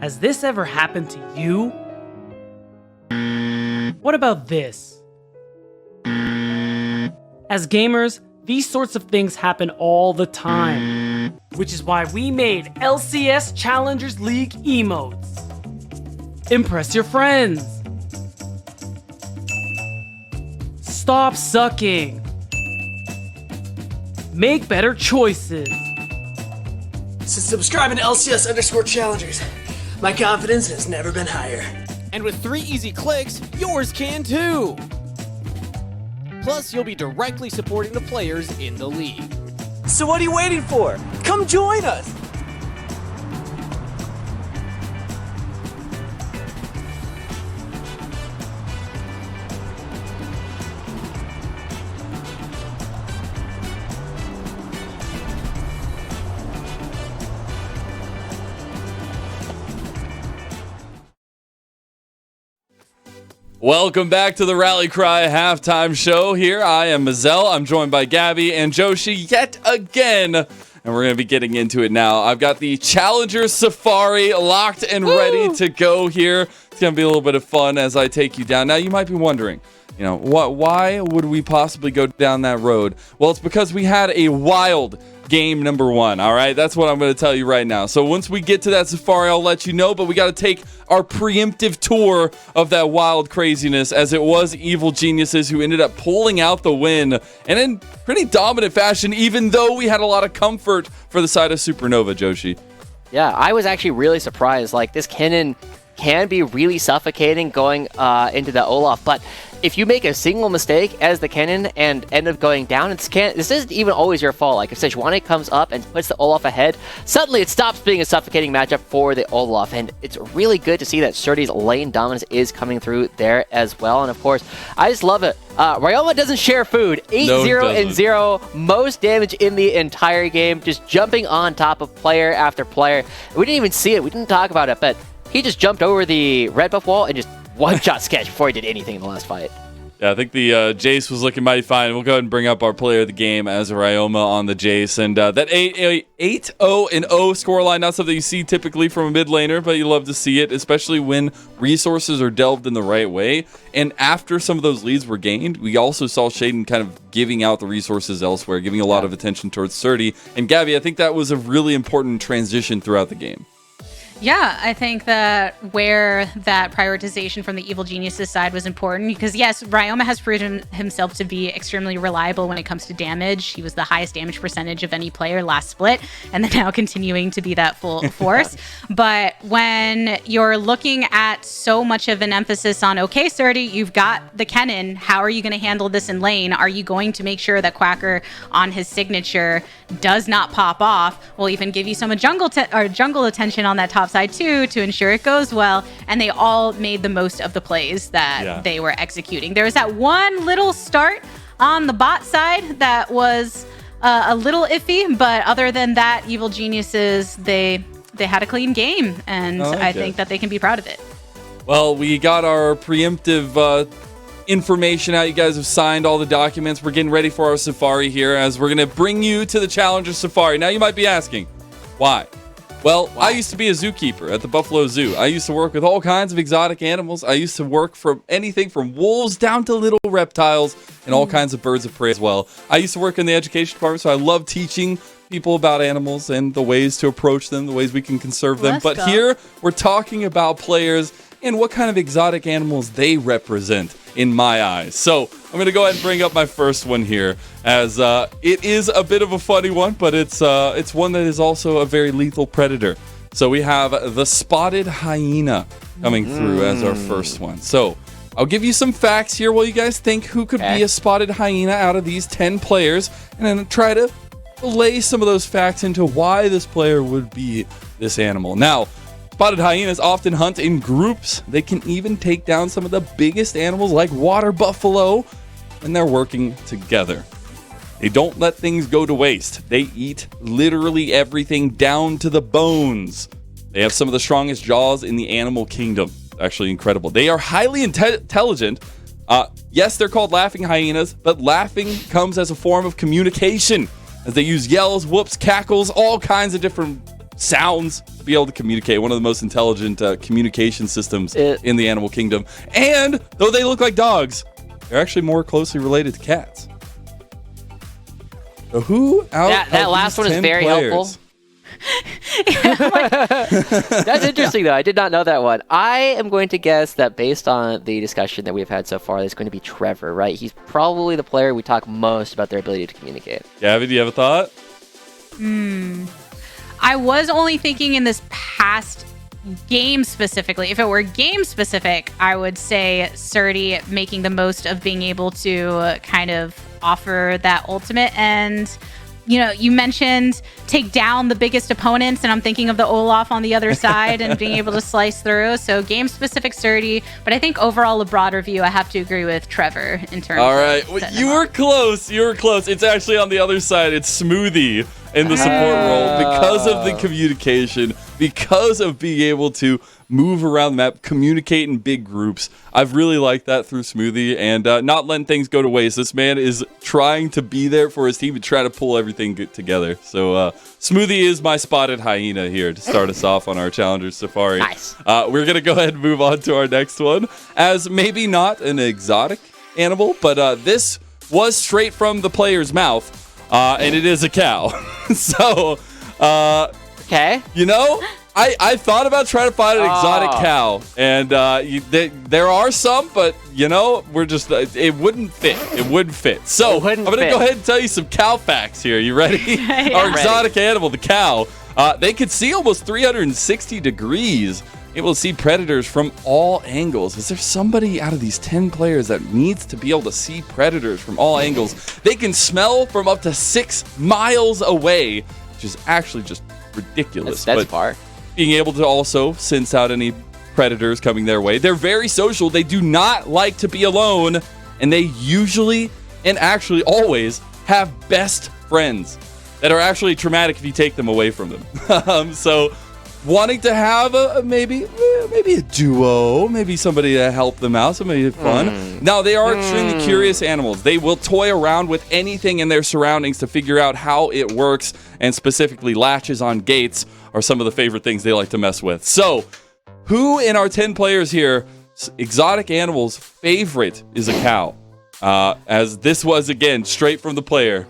Has this ever happened to you? What about this? As gamers, these sorts of things happen all the time, which is why we made LCS Challengers League emotes. Impress your friends. Stop sucking. Make better choices. Since subscribing to LCS_Challengers, my confidence has never been higher. And with 3 easy clicks, yours can too! Plus, you'll be directly supporting the players in the league. So what are you waiting for? Come join us! Welcome back to the Rally Cry halftime show. Here I am, Mazel. I'm joined by Gabby and Joshi yet again, and we're going to be getting into it now. I've got the Challengers Safari locked and ready to go here. It's going to be a little bit of fun as I take you down. Now, you might be wondering, why would we possibly go down that road? Well, it's because we had a wild game number 1, all right? That's what I'm going to tell you right now. So once we get to that safari, I'll let you know, but we got to take our preemptive tour of that wild craziness, as it was Evil Geniuses who ended up pulling out the win, and in pretty dominant fashion, even though we had a lot of comfort for the side of Supernova, Joshi. Yeah, I was actually really surprised. Like, this cannon can be really suffocating going into the Olaf, but if you make a single mistake as the cannon and end up going down, this isn't even always your fault. Like, if Sejuani comes up and puts the Olaf ahead, suddenly it stops being a suffocating matchup for the Olaf, and it's really good to see that Surdy's lane dominance is coming through there as well. And of course, I just love it. Ryoma doesn't share food. 8-0 and 0, most damage in the entire game, just jumping on top of player after player. We didn't even see it. We didn't talk about it, but he just jumped over the red buff wall and just one-shot sketch before he did anything in the last fight. Yeah, I think the Jace was looking mighty fine. We'll go ahead and bring up our player of the game as Ryoma on the Jace. And that 8-0 and 0 scoreline, not something you see typically from a mid laner, but you love to see it, especially when resources are delved in the right way. And after some of those leads were gained, we also saw Shaden kind of giving out the resources elsewhere, giving a lot of attention towards Surdy. And Gabby, I think that was a really important transition throughout the game. Yeah, I think that where that prioritization from the Evil Geniuses side was important, because yes, Ryoma has proven himself to be extremely reliable when it comes to damage. He was the highest damage percentage of any player last split, and then now continuing to be that full force. But when you're looking at so much of an emphasis on, okay, Surdy, you've got the Kennen, how are you going to handle this in lane? Are you going to make sure that Quacker on his signature does not pop off? We'll even give you some jungle attention on that top side too to ensure it goes well, and they all made the most of the plays that they were executing. There was that one little start on the bot side that was a little iffy, but other than that, Evil Geniuses, they had a clean game, and I think that they can be proud of it. Well, we got our preemptive information out. You guys have signed all the documents. We're getting ready for our safari here, as we're going to bring you to the Challenger Safari. Now you might be asking, why? Well, I used to be a zookeeper at the Buffalo Zoo. I used to work with all kinds of exotic animals. I used to work from anything from wolves down to little reptiles and all kinds of birds of prey as well. I used to work in the education department, so I love teaching people about animals and the ways to approach them, the ways we can conserve them. But here we're talking about players and what kind of exotic animals they represent in my eyes. So I'm going to go ahead and bring up my first one here, as it is a bit of a funny one, but it's one that is also a very lethal predator. So we have the spotted hyena coming through as our first one. So I'll give you some facts here while you guys think who could be a spotted hyena out of these 10 players, and then try to lay some of those facts into why this player would be this animal. Now, spotted hyenas often hunt in groups. They can even take down some of the biggest animals like water buffalo when they're working together. They don't let things go to waste. They eat literally everything down to the bones. They have some of the strongest jaws in the animal kingdom. Actually incredible. They are highly intelligent. Yes, they're called laughing hyenas, but laughing comes as a form of communication, as they use yells, whoops, cackles, all kinds of different sounds to be able to communicate. One of the most intelligent communication systems in the animal kingdom. And though they look like dogs, they're actually more closely related to cats. So who out that last one is very helpful. That's interesting, though. I did not know that one. I am going to guess that based on the discussion that we've had so far, it's going to be Trevor, right? He's probably the player we talk most about their ability to communicate. Gabby, do you have a thought? I was only thinking in this past game specifically. If it were game specific, I would say Surdy making the most of being able to kind of offer that ultimate. And you mentioned take down the biggest opponents, and I'm thinking of the Olaf on the other side and being able to slice through. So game-specific Surdy, but I think overall a broader view, I have to agree with Trevor in terms All right. of Well, you were close. You were close. It's actually on the other side. It's Smoothie in the support role because of the communication, because of being able to move around the map, communicate in big groups. I've really liked that through Smoothie and not letting things go to waste. This man is trying to be there for his team and try to pull everything together. So Smoothie is my spotted hyena here to start us off on our Challengers Safari. Nice. We're going to go ahead and move on to our next one as maybe not an exotic animal, but this was straight from the player's mouth, and it is a cow. So, Okay. I thought about trying to find an exotic cow, and there are some, but we're just it wouldn't fit. It wouldn't fit. So I'm gonna go ahead and tell you some cow facts here. You ready? Our exotic animal, the cow. They could see almost 360 degrees. Able to see predators from all angles. Is there somebody out of these 10 players that needs to be able to see predators from all angles? They can smell from up to 6 miles away, which is actually just ridiculous. That's far. Being able to also sense out any predators coming their way. They're very social. They do not like to be alone, and they usually and actually always have best friends that are actually traumatic if you take them away from them. So wanting to have maybe a duo, maybe somebody to help them out, somebody fun. Now, they are extremely curious animals. They will toy around with anything in their surroundings to figure out how it works, and specifically latches on gates are some of the favorite things they like to mess with. So, who in our 10 players here, exotic animals' favorite is a cow? As this was, again, straight from the player,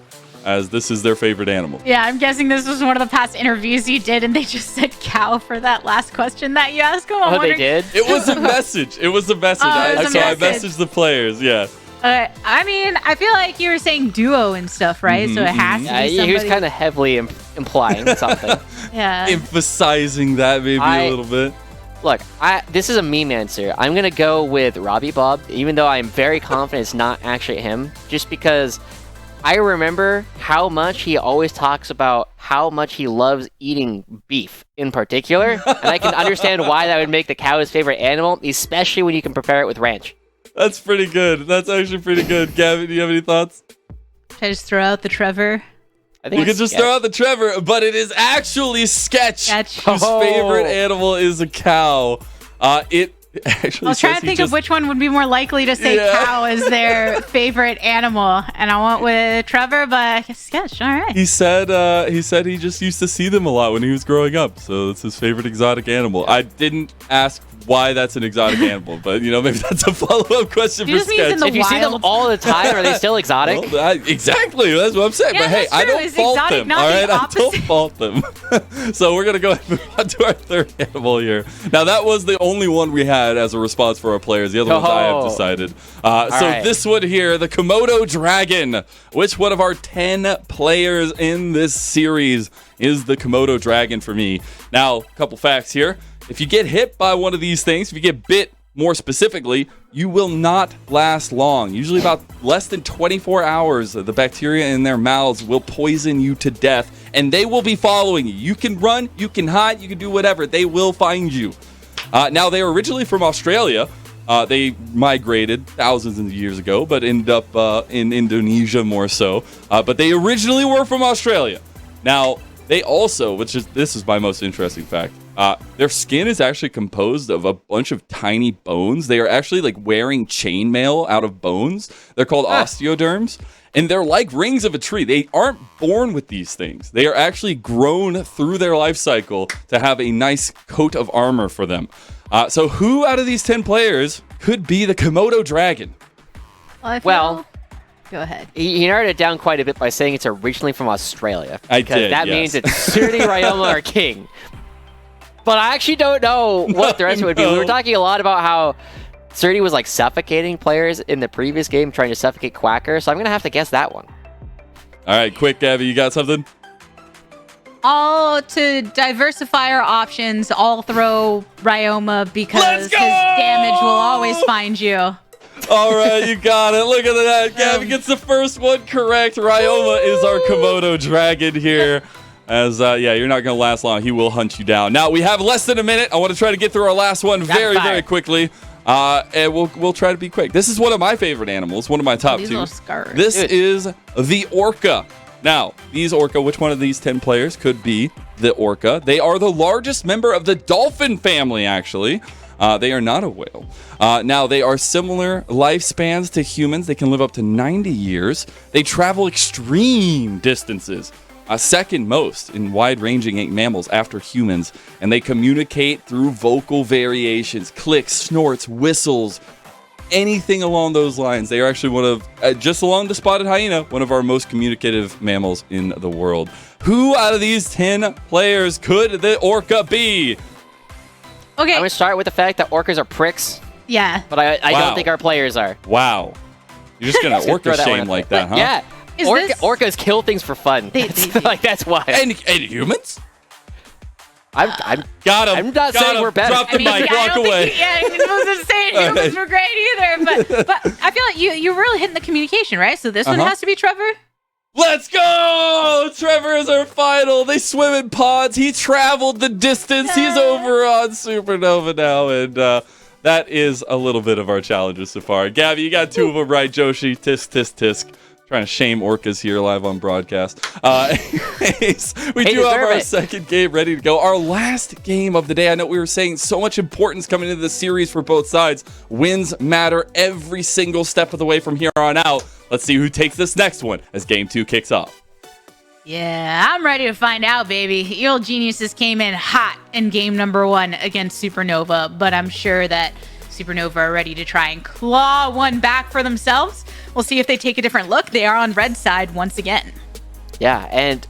as this is their favorite animal. Yeah, I'm guessing this was one of the past interviews you did, and they just said cow for that last question that you asked them. They did? It was a message. It was a message. I messaged the players, yeah. I mean, I feel like you were saying duo and stuff, right? So it has to be somebody. He was kind of heavily implying something. Yeah. Emphasizing that maybe a little bit. Look, this is a meme answer. I'm going to go with Robbie Bob, even though I'm very confident it's not actually him, just because I remember how much he always talks about how much he loves eating beef in particular, and I can understand why that would make the cow his favorite animal, especially when you can prepare it with ranch. That's pretty good. That's actually pretty good. Gavin, do you have any thoughts? Should I just throw out the Trevor? I think you can just throw out the Trevor, but it is actually Sketch, Sketch. whose favorite animal is a cow. It actually I was trying to think of which one would be more likely to say cow as their favorite animal, and I went with Trevor, but I guess Sketch. All right. He said he just used to see them a lot when he was growing up, so it's his favorite exotic animal. I didn't ask why that's an exotic animal, but maybe that's a follow-up question for Sketch. If you see them all the time, are they still exotic? Well, exactly, that's what I'm saying. Yeah, but hey, I don't fault them. All right, I don't fault them. So we're gonna go ahead and move on to our third animal here. Now that was the only one we had as a response for our players. The other ones I have decided. This one here, the Komodo dragon. Which one of our 10 players in this series is the Komodo dragon for me? Now, a couple facts here. If you get hit by one of these things, if you get bit more specifically, you will not last long. Usually about less than 24 hours, the bacteria in their mouths will poison you to death, and they will be following you. You can run, you can hide, you can do whatever. They will find you. Now, they were originally from Australia. They migrated thousands of years ago, but ended up in Indonesia more so. But they originally were from Australia. Now, they also, this is my most interesting fact, their skin is actually composed of a bunch of tiny bones. They are actually like wearing chainmail out of bones. They're called osteoderms. And they're like rings of a tree. They aren't born with these things. They are actually grown through their life cycle to have a nice coat of armor for them. So who out of these 10 players could be the Komodo dragon? Well, go ahead. He narrowed it down quite a bit by saying it's originally from Australia. I because did, that yes. means it's Surdy, Ryoma, or King. But I actually don't know what the rest of it would be. We were talking a lot about how Surdy was like suffocating players in the previous game, trying to suffocate Quacker, so I'm going to have to guess that one. All right, quick, Gabby, you got something? To diversify our options, I'll throw Ryoma because his damage will always find you. All right, you got it. Look at that. Gabby gets the first one correct. Ryoma is our Komodo dragon here. As, you're not going to last long. He will hunt you down. Now, we have less than a minute. I want to try to get through our last one very quickly. And we'll try to be quick. This is one of my favorite animals, one of my top These two. little scars. This is the orca. Now, these orca, which one of these 10 players could be the orca? They are the largest member of the dolphin family, actually. They are not a whale. Now, they are similar lifespans to humans. They can live up to 90 years. They travel extreme distances. Second most in wide-ranging mammals after humans, and they communicate through vocal variations, clicks, snorts, whistles, anything along those lines. They are actually one of, just along the spotted hyena, one of our most communicative mammals in the world. Who out of these 10 players could the orca be? Okay. I'm going to start with the fact that orcas are pricks, Yeah. but I Wow. don't think our players are. Wow. You're just going to orca Throw that one shame out like there. that, huh? Yeah. Is this- Orcas kill things for fun. They do. Like, that's why. And humans? I'm Got him. I'm not Got saying him. we're better. Drop the mic. I Walk don't away. think I wasn't saying humans were great either, but I feel like you're really hitting the communication, right? So this one has to be Trevor. Let's go! Trevor is our final. They swim in pods. He traveled the distance. He's over on Supernova now, and that is a little bit of our challenges so far. Gabby, you got 2 of them right. Joshi, tisk, tisk, tisk. Trying to shame orcas here live on broadcast. Anyways, we do have our second game ready to go. Our last game of the day. I know we were saying so much importance coming into the series for both sides. Wins matter every single step of the way from here on out. Let's see who takes this next one as game 2 kicks off. Yeah, I'm ready to find out, baby. Evil Geniuses came in hot in game number 1 against Supernova, but I'm sure that Supernova are ready to try and claw one back for themselves. We'll see if they take a different look. They are on red side once again. Yeah, and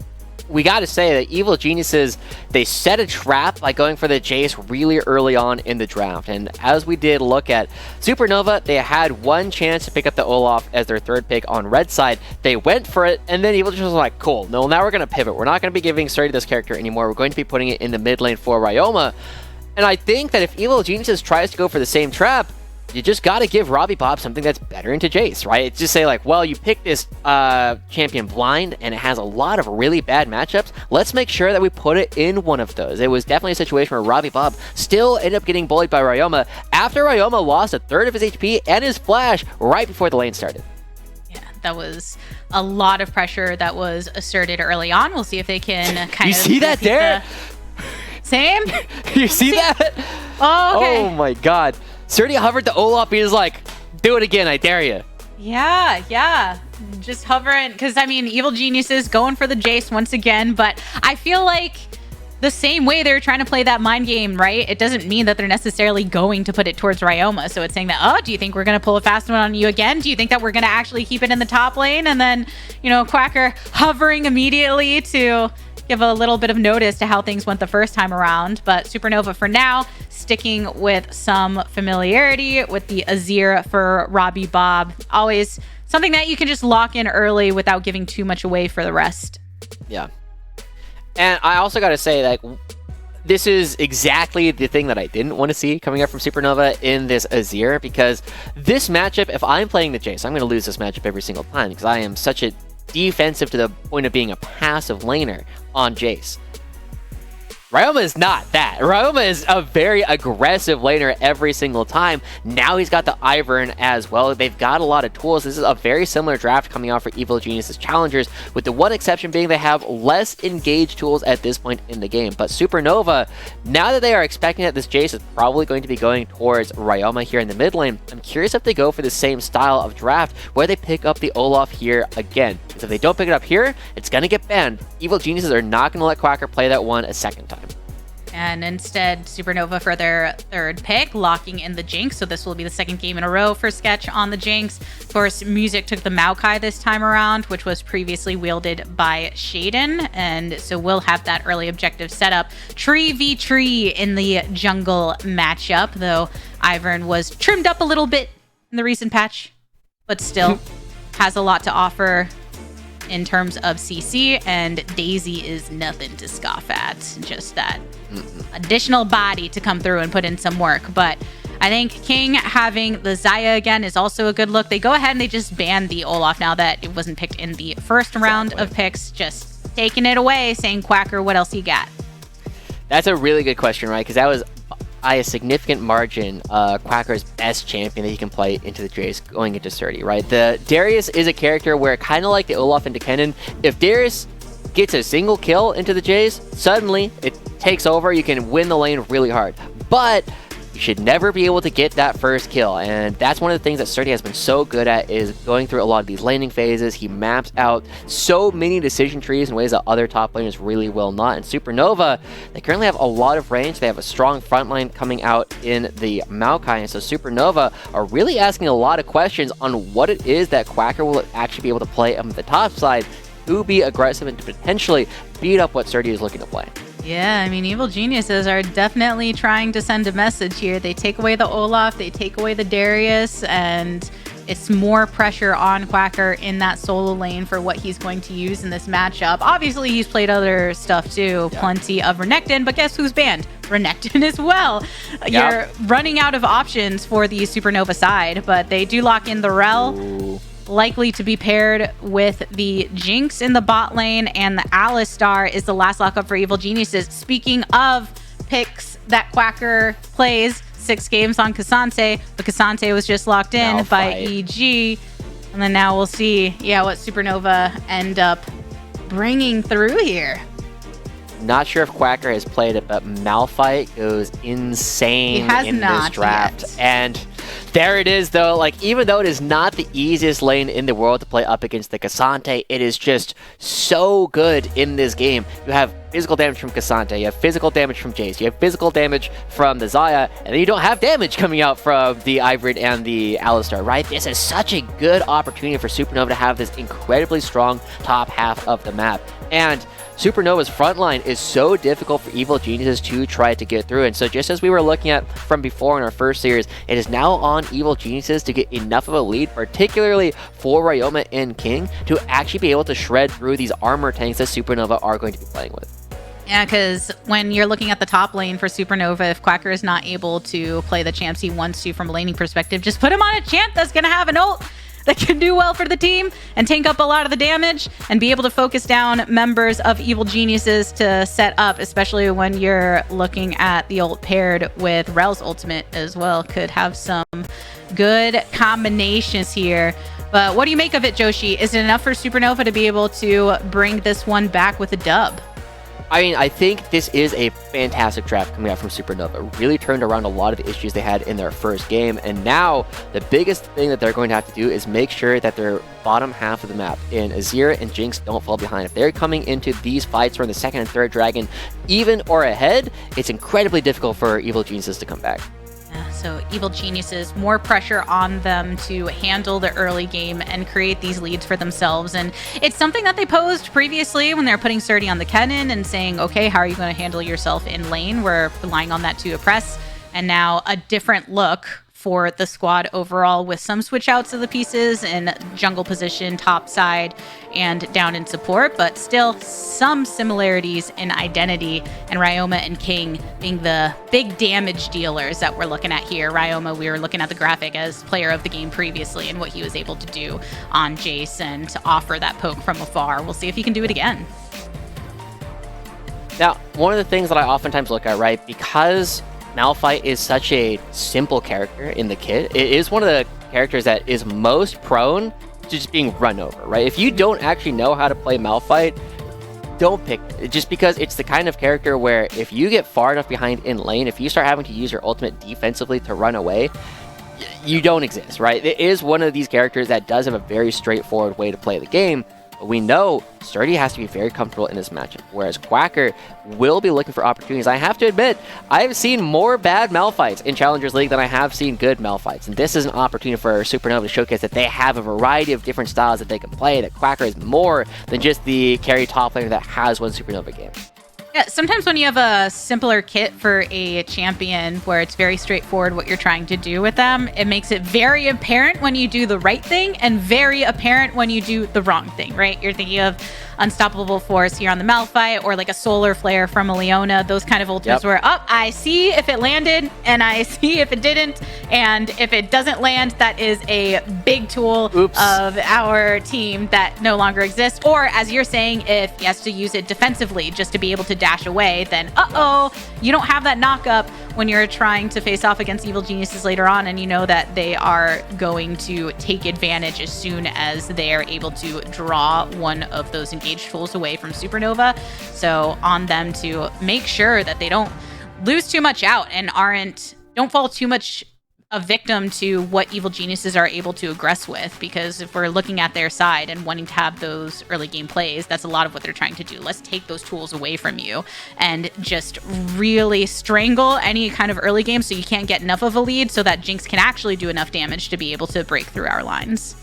we got to say that Evil Geniuses, they set a trap by going for the Jace really early on in the draft. And as we did look at Supernova, they had one chance to pick up the Olaf as their third pick on red side. They went for it, and then Evil Geniuses was like, cool, no, now we're going to pivot. We're not going to be giving Surdy this character anymore. We're going to be putting it in the mid lane for Ryoma. And I think that if Evil Geniuses tries to go for the same trap, you just got to give Robbie Bob something that's better into Jace, right? It's just say like, well, you picked this champion blind and it has a lot of really bad matchups. Let's make sure that we put it in one of those. It was definitely a situation where Robbie Bob still ended up getting bullied by Ryoma after Ryoma lost a third of his HP and his flash right before the lane started. Yeah, that was a lot of pressure that was asserted early on. We'll see if they can kind You of... see that there? Same? You see that? Oh, okay. Oh my god. Surdy hovered the Olaf. He was like, do it again, I dare you. Yeah. Just hovering. Because, I mean, Evil Geniuses going for the Jace once again. But I feel like the same way they're trying to play that mind game, right? It doesn't mean that they're necessarily going to put it towards Ryoma. So it's saying that, oh, do you think we're going to pull a fast one on you again? Do you think that we're going to actually keep it in the top lane? And then, Quacker hovering immediately to give a little bit of notice to how things went the first time around. But Supernova for now, sticking with some familiarity with the Azir for Robbie Bob. Always something that you can just lock in early without giving too much away for the rest. Yeah. And I also got to say, like, this is exactly the thing that I didn't want to see coming up from Supernova in this Azir, because this matchup, if I'm playing the Jace, I'm going to lose this matchup every single time because I am such a defensive to the point of being a passive laner on Jace. Ryoma is not that. Ryoma is a very aggressive laner every single time. Now he's got the Ivern as well. They've got a lot of tools. This is a very similar draft coming out for Evil Genius's Challengers, with the one exception being they have less engaged tools at this point in the game. But Supernova, now that they are expecting that this Jace is probably going to be going towards Ryoma here in the mid lane, I'm curious if they go for the same style of draft where they pick up the Olaf here again. Because if they don't pick it up here, it's going to get banned. Evil Geniuses are not going to let Quacker play that one a second time. And instead, Supernova for their third pick, locking in the Jinx. So this will be the second game in a row for Sketch on the Jinx. Of course, Music took the Maokai this time around, which was previously wielded by Shaden. And so we'll have that early objective set up. Tree v Tree in the jungle matchup, though Ivern was trimmed up a little bit in the recent patch, but still has a lot to offer in terms of CC, and Daisy is nothing to scoff at. Just that additional body to come through and put in some work. But I think King having the Xayah again is also a good look. They go ahead and they just ban the Olaf now that it wasn't picked in the first round of picks. Just taking it away, saying, Quacker, what else you got? That's a really good question, right? Because that was by a significant margin Quacker's best champion that he can play into the Jace going into 30, right? The Darius is a character where, kind of like the Olaf into Kennen, if Darius gets a single kill into the Jace, suddenly it takes over, you can win the lane really hard. But you should never be able to get that first kill, and that's one of the things that Sturdy has been so good at, is going through a lot of these laning phases. He maps out so many decision trees in ways that other top laners really will not. And Supernova, they currently have a lot of range. They have a strong front line coming out in the Maokai, and so Supernova are really asking a lot of questions on what it is that Quacker will actually be able to play on the top side to be aggressive and to potentially beat up what Sturdy is looking to play. Yeah, I mean, Evil Geniuses are definitely trying to send a message here. They take away the Olaf, they take away the Darius, and it's more pressure on Quacker in that solo lane for what he's going to use in this matchup. Obviously, he's played other stuff too, plenty of Renekton, but guess who's banned? Renekton as well. Yep. You're running out of options for the Supernova side, but they do lock in the Rel. Ooh. Likely to be paired with the Jinx in the bot lane, and the Alistar is the last lockup for Evil Geniuses. Speaking of picks that Quacker plays, 6 games on Cassante, but Cassante was just locked in by EG. And then now we'll see, what Supernova end up bringing through here. Not sure if Quacker has played it, but Malphite goes insane in this draft. Yet. And there it is, though. Like, even though it is not the easiest lane in the world to play up against the Cassante, it is just so good in this game. You have physical damage from Cassante, you have physical damage from Jace, you have physical damage from the Xayah, and then you don't have damage coming out from the Ivern and the Alistar, right? This is such a good opportunity for Supernova to have this incredibly strong top half of the map. And Supernova's frontline is so difficult for Evil Geniuses to try to get through. And so just as we were looking at from before in our first series, it is now on Evil Geniuses to get enough of a lead, particularly for Ryoma and King, to actually be able to shred through these armor tanks that Supernova are going to be playing with. Yeah, because when you're looking at the top lane for Supernova, if Quacker is not able to play the champs he wants to from a laning perspective, just put him on a champ that's going to have an ult that can do well for the team and tank up a lot of the damage and be able to focus down members of Evil Geniuses to set up, especially when you're looking at the ult paired with Rel's ultimate as well. Could have some good combinations here. But what do you make of it, Joshi? Is it enough for Supernova to be able to bring this one back with a dub? I mean, I think this is a fantastic draft coming out from Supernova. Really turned around a lot of the issues they had in their first game, and now the biggest thing that they're going to have to do is make sure that their bottom half of the map in Azir and Jinx don't fall behind. If they're coming into these fights from the second and third dragon even or ahead, it's incredibly difficult for Evil Geniuses to come back. So Evil Geniuses, more pressure on them to handle the early game and create these leads for themselves. And it's something that they posed previously when they were putting Surdy on the Kennen and saying, okay, how are you going to handle yourself in lane? We're relying on that to oppress. And now a different look for the squad overall, with some switch outs of the pieces in jungle position, top side, and down in support, but still some similarities in identity, and Ryoma and King being the big damage dealers that we're looking at here. Ryoma, we were looking at the graphic as player of the game previously and what he was able to do on Jace and to offer that poke from afar. We'll see if he can do it again. Now, one of the things that I oftentimes look at, right, because Malphite is such a simple character in the kit, it is one of the characters that is most prone to just being run over, right? If you don't actually know how to play Malphite, don't pick it, just because it's the kind of character where if you get far enough behind in lane, if you start having to use your ultimate defensively to run away, you don't exist, right? It is one of these characters that does have a very straightforward way to play the game, but we know Sturdy has to be very comfortable in this matchup, whereas Quacker will be looking for opportunities. I have to admit, I've seen more bad Malphites in Challengers League than I have seen good Malphites, and this is an opportunity for Supernova to showcase that they have a variety of different styles that they can play, that Quacker is more than just the carry top laner that has one Supernova game. Yeah, sometimes when you have a simpler kit for a champion where it's very straightforward what you're trying to do with them, it makes it very apparent when you do the right thing and very apparent when you do the wrong thing, right? You're thinking of Unstoppable Force here on the Malphite, or like a Solar Flare from a Leona, those kind of ultimates where, I see if it landed and I see if it didn't, and if it doesn't land, that is a big tool of our team that no longer exists. Or as you're saying, if he has to use it defensively just to be able to dash away, then you don't have that knock-up when you're trying to face off against Evil Geniuses later on, and you know that they are going to take advantage as soon as they are able to draw one of those engaged tools away from Supernova. So on them to make sure that they don't lose too much out and don't fall too much a victim to what Evil Geniuses are able to aggress with, because if we're looking at their side and wanting to have those early game plays, that's a lot of what they're trying to do. Let's take those tools away from you and just really strangle any kind of early game so you can't get enough of a lead so that Jinx can actually do enough damage to be able to break through our lines.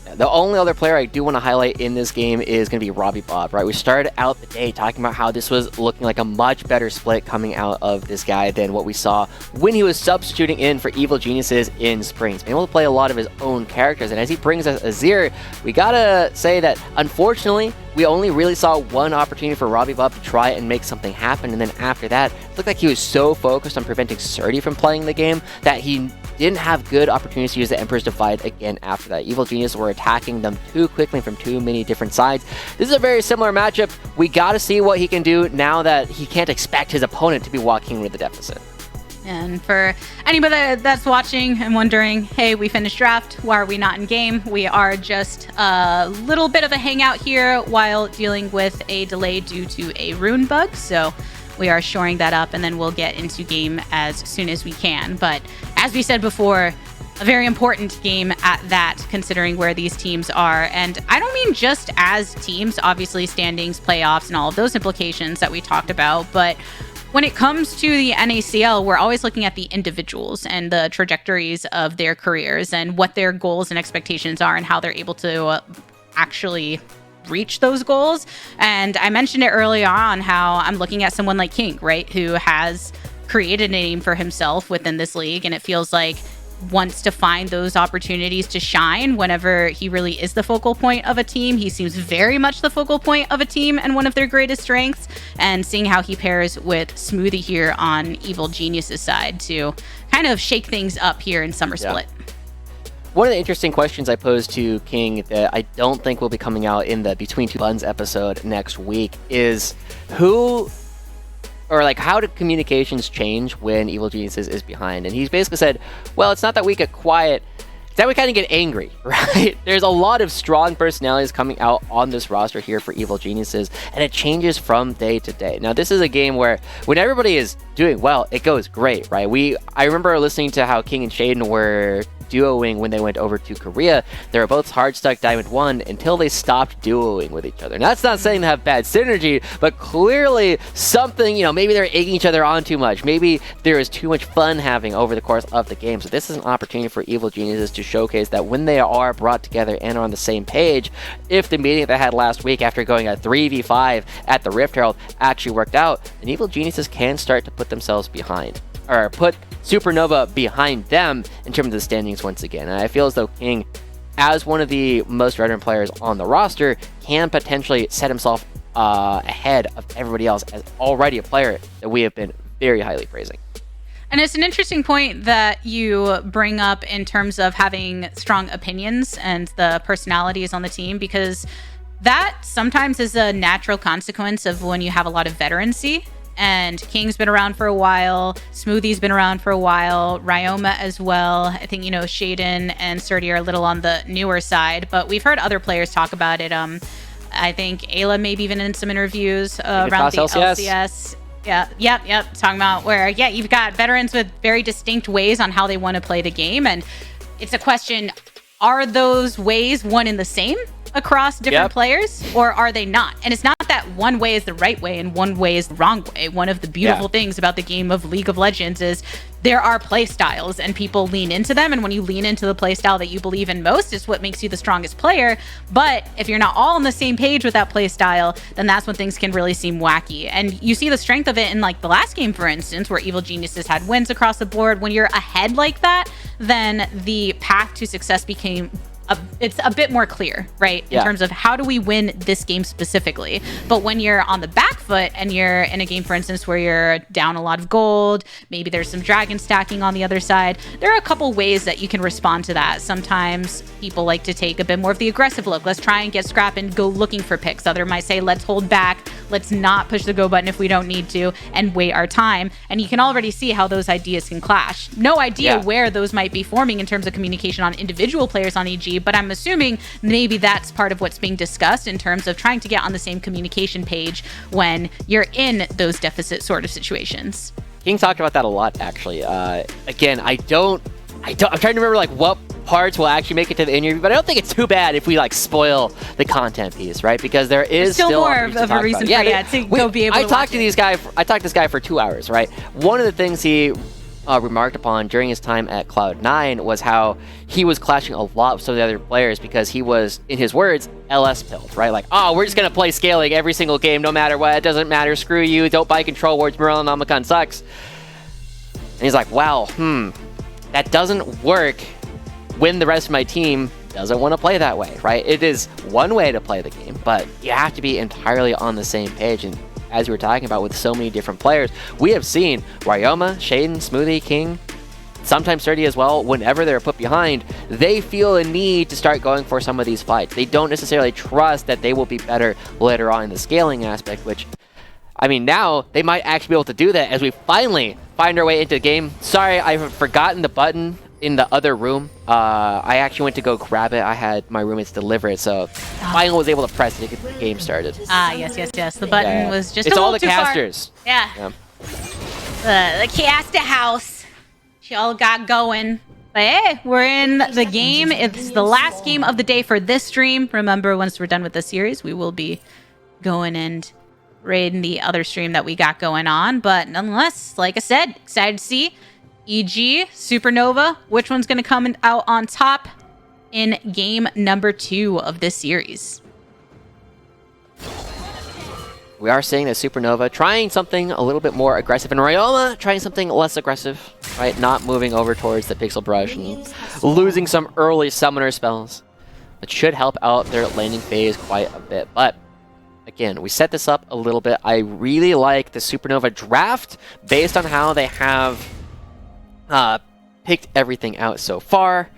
The only other player I do want to highlight in this game is going to be Robbie Bob, right? We started out the day talking about how this was looking like a much better split coming out of this guy than what we saw when he was substituting in for Evil Geniuses in Springs. Being able to play a lot of his own characters, and as he brings us Azir, we gotta say that, unfortunately, we only really saw one opportunity for Robbie Bob to try and make something happen, and then after that, it looked like he was so focused on preventing Surdy from playing the game that he didn't have good opportunities to use the Emperor's Divide again after that. Evil Genius were attacking them too quickly from too many different sides. This is a very similar matchup. We gotta see what he can do now that he can't expect his opponent to be walking with a deficit. And for anybody that's watching and wondering, hey, we finished draft, why are we not in game? We are just a little bit of a hangout here while dealing with a delay due to a rune bug. So we are shoring that up, and then we'll get into game as soon as we can. But as we said before, a very important game at that, considering where these teams are. And I don't mean just as teams, obviously standings, playoffs, and all of those implications that we talked about, but when it comes to the NACL, we're always looking at the individuals and the trajectories of their careers and what their goals and expectations are and how they're able to actually reach those goals. And I mentioned it early on how I'm looking at someone like King, right, who has created a name for himself within this league, and it feels like wants to find those opportunities to shine whenever he really is the focal point of a team. He seems very much the focal point of a team and one of their greatest strengths, and seeing how he pairs with Smoothie here on Evil Genius's side to kind of shake things up here in Summer Split. One of the interesting questions I posed to King that I don't think will be coming out in the Between Two Buns episode next week is how do communications change when Evil Geniuses is behind? And he's basically said, well, it's not that we get quiet, it's that we kind of get angry, right? There's a lot of strong personalities coming out on this roster here for Evil Geniuses, and it changes from day to day. Now, this is a game where when everybody is doing well, it goes great, right? I remember listening to how King and Shaden were duoing when they went over to Korea. They were both hard stuck Diamond 1 until they stopped duoing with each other. Now, that's not saying they have bad synergy, but clearly something, maybe they're egging each other on too much. Maybe there is too much fun having over the course of the game. So this is an opportunity for Evil Geniuses to showcase that when they are brought together and are on the same page, if the meeting that they had last week after going a 3v5 at the Rift Herald actually worked out, then Evil Geniuses can start to put themselves behind, or put Supernova behind them in terms of the standings once again. And I feel as though King, as one of the most veteran players on the roster, can potentially set himself ahead of everybody else as already a player that we have been very highly praising. And it's an interesting point that you bring up in terms of having strong opinions and the personalities on the team, because That sometimes is a natural consequence of when you have a lot of veterancy. And King's been around for a while. Smoothie's been around for a while. Ryoma as well. I think, Shaden and Surdy are a little on the newer side, but we've heard other players talk about it. I think Ayla maybe even in some interviews around the LCS. Yep. Talking about where, you've got veterans with very distinct ways on how they want to play the game. And it's a question, are those ways one and the same across different players, or are they not? And it's not that one way is the right way and one way is the wrong way. One of the beautiful things about the game of League of Legends is there are play styles and people lean into them. And when you lean into the play style that you believe in most is what makes you the strongest player. But if you're not all on the same page with that play style, then that's when things can really seem wacky. And you see the strength of it in like the last game, for instance, where Evil Geniuses had wins across the board. When you're ahead like that, then the path to success became it's a bit more clear, right? In terms of how do we win this game specifically. But when you're on the back foot and you're in a game, for instance, where you're down a lot of gold, maybe there's some dragon stacking on the other side, there are a couple ways that you can respond to that. Sometimes people like to take a bit more of the aggressive look. Let's try and get scrap and go looking for picks. Other might say, let's hold back. Let's not push the go button if we don't need to and wait our time. And you can already see how those ideas can clash. No idea where those might be forming in terms of communication on individual players on EG, but I'm assuming maybe that's part of what's being discussed in terms of trying to get on the same communication page when you're in those deficit sort of situations. King talked about that a lot, actually. Again, I'm trying to remember like what parts will actually make it to the interview, but I don't think it's too bad if we like spoil the content piece, right? Because there is still more of a reason to go be able to talked to this guy for 2 hours, right? One of the things he remarked upon during his time at Cloud9 was how he was clashing a lot with some of the other players because he was, in his words, LS pilled, right? Like, we're just going to play scaling every single game, no matter what. It doesn't matter. Screw you. Don't buy control wards. Morellonomicon sucks. And he's like, wow, that doesn't work when the rest of my team doesn't want to play that way, right? It is one way to play the game, but you have to be entirely on the same page. And as we were talking about with so many different players, we have seen Ryoma, Shaden, Smoothie, King, sometimes Surdy as well, whenever they're put behind, they feel a need to start going for some of these fights. They don't necessarily trust that they will be better later on in the scaling aspect, which, I mean, now they might actually be able to do that as we finally find our way into the game. Sorry, I've forgotten the button in the other room. I actually went to go grab it. I had my roommates deliver it, so finally was able to press it to get the game started. Yes. The button was just it's a little all the too casters. Far. Yeah. The caster house. She all got going. But hey, we're in the game. It's the last game of the day for this stream. Remember, once we're done with the series, we will be going and raiding the other stream that we got going on. But nonetheless, like I said, excited to see EG, Supernova, which one's going to come out on top in game number 2 of this series. We are seeing that Supernova trying something a little bit more aggressive, and Ryoma trying something less aggressive, right? Not moving over towards the Pixel Brush and losing some early summoner spells. It should help out their laning phase quite a bit, but again, we set this up a little bit. I really like the Supernova draft based on how they have picked everything out so far.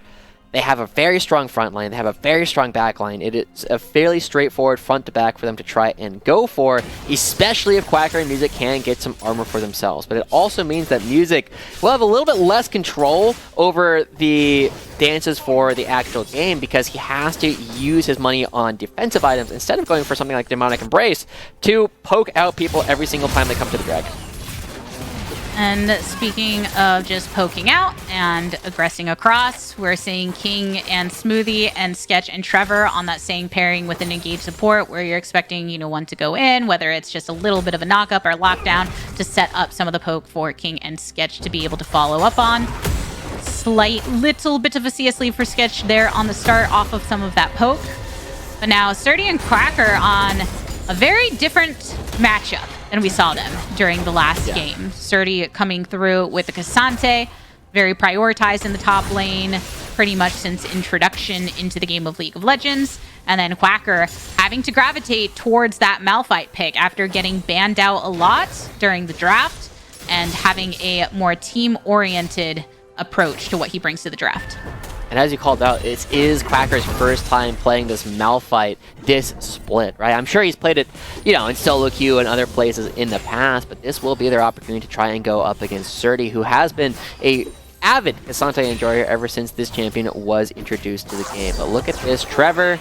They have a very strong front line. They have a very strong back line. It is a fairly straightforward front to back for them to try and go for, especially if Quacker and Music can get some armor for themselves. But it also means that Music will have a little bit less control over the dances for the actual game because he has to use his money on defensive items instead of going for something like Demonic Embrace to poke out people every single time they come to the dragon. And speaking of just poking out and aggressing across, we're seeing King and Smoothie and Sketch and Trevor on that same pairing with an engaged support where you're expecting, one to go in, whether it's just a little bit of a knock-up or lockdown to set up some of the poke for King and Sketch to be able to follow up on. Slight little bit of a CS lead for Sketch there on the start off of some of that poke. But now Surdy and Quacker on a very different matchup than we saw them during the last game. Surdy coming through with the Cassante, very prioritized in the top lane, pretty much since introduction into the game of League of Legends. And then Quacker having to gravitate towards that Malphite pick after getting banned out a lot during the draft and having a more team-oriented approach to what he brings to the draft. And as you called out, it is Quacker's first time playing this Malphite this split, right? I'm sure he's played it, you know, in solo queue and other places in the past, but this will be their opportunity to try and go up against Surdy, who has been a avid Asante enjoyer ever since this champion was introduced to the game. But look at this, Trevor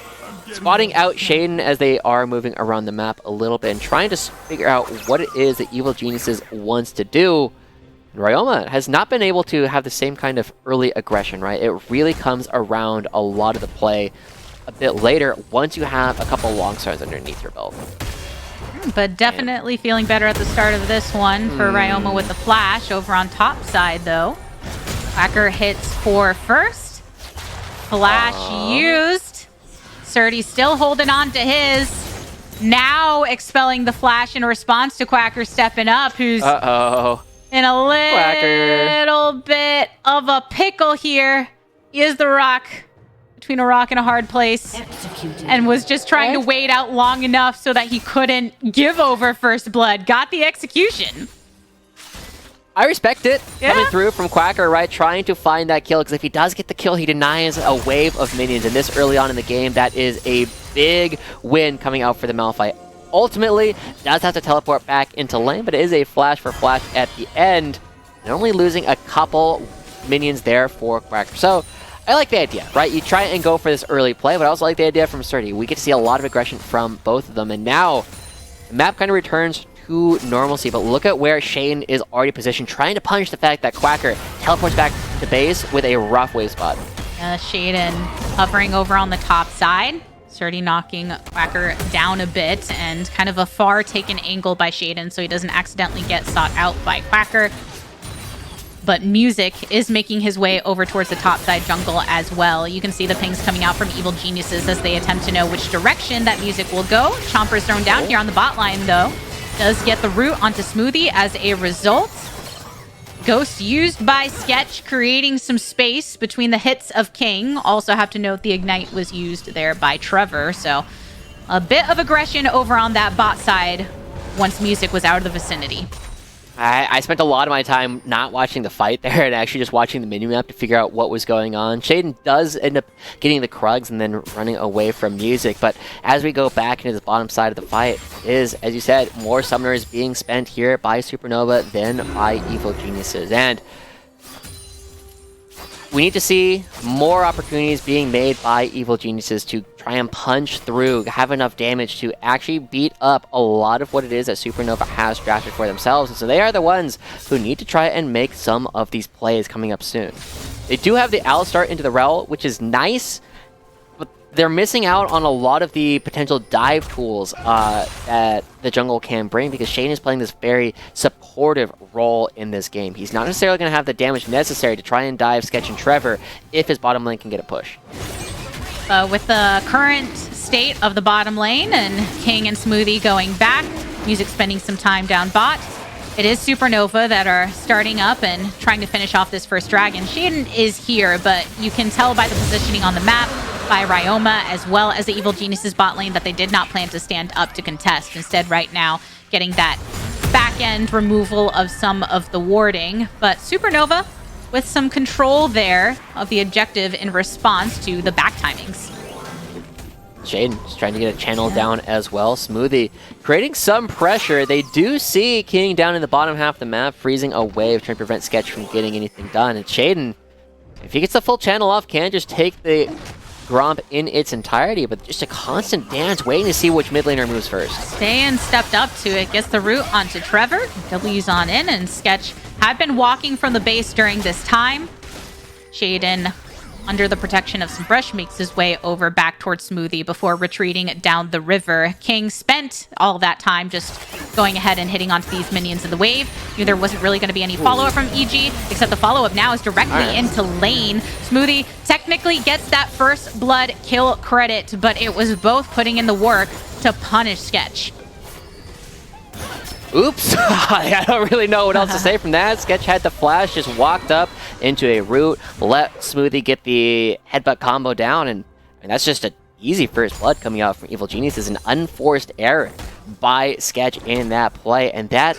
spotting out Shaden as they are moving around the map a little bit and trying to figure out what it is that Evil Geniuses wants to do. Ryoma has not been able to have the same kind of early aggression, right? It really comes around a lot of the play a bit later once you have a couple long stars underneath your belt. But definitely feeling better at the start of this one for Ryoma with the flash over on top side, though. Quacker hits for first. Flash used. Surdy still holding on to his. Now expelling the flash in response to Quacker stepping up, who's in a little bit of a pickle here. He is the rock between a rock and a hard place. And was just trying to wait out long enough so that he couldn't give over first blood. Got the execution. I respect it coming through from Quacker, right? Trying to find that kill, because if he does get the kill, he denies a wave of minions. And this early on in the game, that is a big win coming out for the Malphite. Ultimately, does have to teleport back into lane, but it is a flash for flash at the end. And only losing a couple minions there for Quacker. So, I like the idea, right? You try and go for this early play, but I also like the idea from Surdy. We get to see a lot of aggression from both of them. And now, the map kind of returns to normalcy, but look at where Shane is already positioned, trying to punish the fact that Quacker teleports back to base with a rough wave spot. Shaden hovering over on the top side. Surdy knocking Quacker down a bit, and kind of a far taken angle by Shaden so he doesn't accidentally get sought out by Quacker. But Music is making his way over towards the top side jungle as well. You can see the pings coming out from Evil Geniuses as they attempt to know which direction that Music will go. Chomper's thrown down here on the bot line, though. Does get the root onto Smoothie as a result. Ghost used by Sketch, creating some space between the hits of King. Also have to note the Ignite was used there by Trevor. So a bit of aggression over on that bot side once Music was out of the vicinity. I spent a lot of my time not watching the fight there and actually just watching the minimap to figure out what was going on. Shaden does end up getting the Krugs and then running away from Music, but as we go back into the bottom side of the fight is, as you said, more summoners being spent here by Supernova than by Evil Geniuses. And we need to see more opportunities being made by Evil Geniuses to try and punch through, have enough damage to actually beat up a lot of what it is that Supernova has drafted for themselves. And so they are the ones who need to try and make some of these plays coming up soon. They do have the Alistar into the Rel, which is nice, but they're missing out on a lot of the potential dive tools that the jungle can bring, because Shane is playing this very supportive role in this game. He's not necessarily going to have the damage necessary to try and dive Sketch and Trevor if his bottom lane can get a push. With the current state of the bottom lane and King and Smoothie going back, Music spending some time down bot, it is Supernova that are starting up and trying to finish off this first dragon. Shaden is here, but you can tell by the positioning on the map, by Ryoma, as well as the Evil Geniuses bot lane, that they did not plan to stand up to contest. Instead, right now, getting that back-end removal of some of the warding. But Supernova with some control there of the objective in response to the back timings. Shaden just trying to get a channel down as well. Smoothie creating some pressure. They do see King down in the bottom half of the map, freezing a wave, trying to prevent Sketch from getting anything done. And Shaden, if he gets the full channel off, can just take the Gromp in its entirety, but just a constant dance, waiting to see which mid laner moves first. Stan stepped up to it, gets the root onto Trevor, W's on in, and Sketch had been walking from the base during this time. Shaden, under the protection of some brush, makes his way over back towards Smoothie before retreating down the river. King spent all that time just going ahead and hitting onto these minions in the wave. Knew there wasn't really going to be any follow-up from EG, except the follow-up now is directly into lane. Smoothie technically gets that first blood kill credit, but it was both putting in the work to punish Sketch. Oops, I don't really know what else to say from that. Sketch had the flash, just walked up into a root, let Smoothie get the headbutt combo down, and that's just an easy first blood coming out from Evil Genius. Is an unforced error by Sketch in that play, and that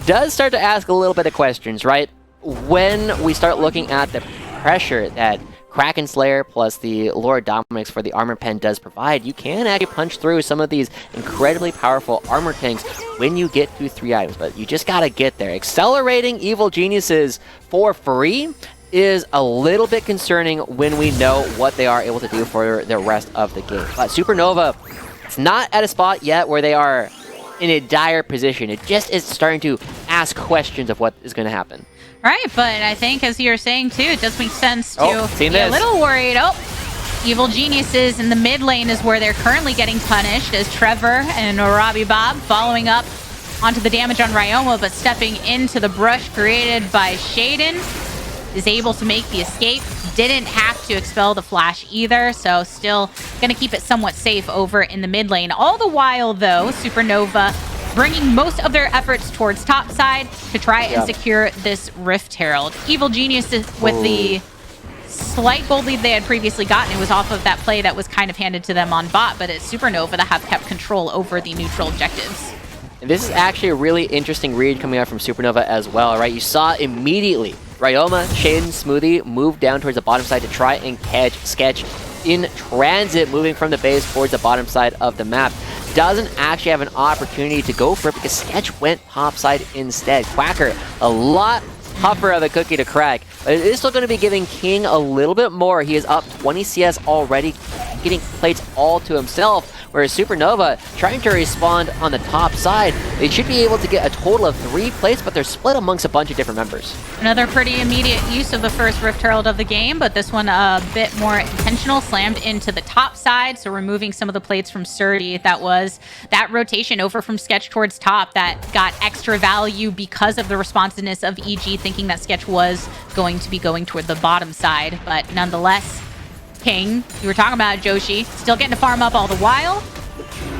does start to ask a little bit of questions, right? When we start looking at the pressure that Kraken Slayer plus the Lord Dominix for the armor pen does provide, you can actually punch through some of these incredibly powerful armor tanks when you get through 3 items, but you just gotta get there. Accelerating Evil Geniuses for free is a little bit concerning when we know what they are able to do for the rest of the game. But Supernova, it's not at a spot yet where they are in a dire position. It just is starting to ask questions of what is going to happen. Right, but I think, as you're saying too, it does make sense to see be this. a little worried. Evil Geniuses in the mid lane is where they're currently getting punished, as Trevor and Robbie Bob following up onto the damage on Ryoma, but stepping into the brush created by Shaden is able to make the escape. Didn't have to expel the flash either, so still going to keep it somewhat safe over in the mid lane. All the while, though, Supernova bringing most of their efforts towards top side to try and secure this Rift Herald. Evil Geniuses with the slight gold lead they had previously gotten. It was off of that play that was kind of handed to them on bot, but it's Supernova that have kept control over the neutral objectives. And this is actually a really interesting read coming out from Supernova as well, right? You saw immediately Ryoma, Shaden, Smoothie move down towards the bottom side to try and catch Sketch in transit, moving from the base towards the bottom side of the map. Doesn't actually have an opportunity to go for it because Sketch went top side instead. Quacker, a lot tougher of a cookie to crack, but it is still going to be giving King a little bit more. He is up 20 CS already, getting plates all to himself, whereas Supernova trying to respond on the top side. They should be able to get a total of 3 plates, but they're split amongst a bunch of different members. Another pretty immediate use of the first Rift Herald of the game, but this one a bit more intentional, slammed into the top side, so removing some of the plates from Surdy. That was that rotation over from Sketch towards top that got extra value because of the responsiveness of EG, thinking that Sketch was going to be going toward the bottom side, but nonetheless, King, you were talking about Joshi, still getting to farm up all the while.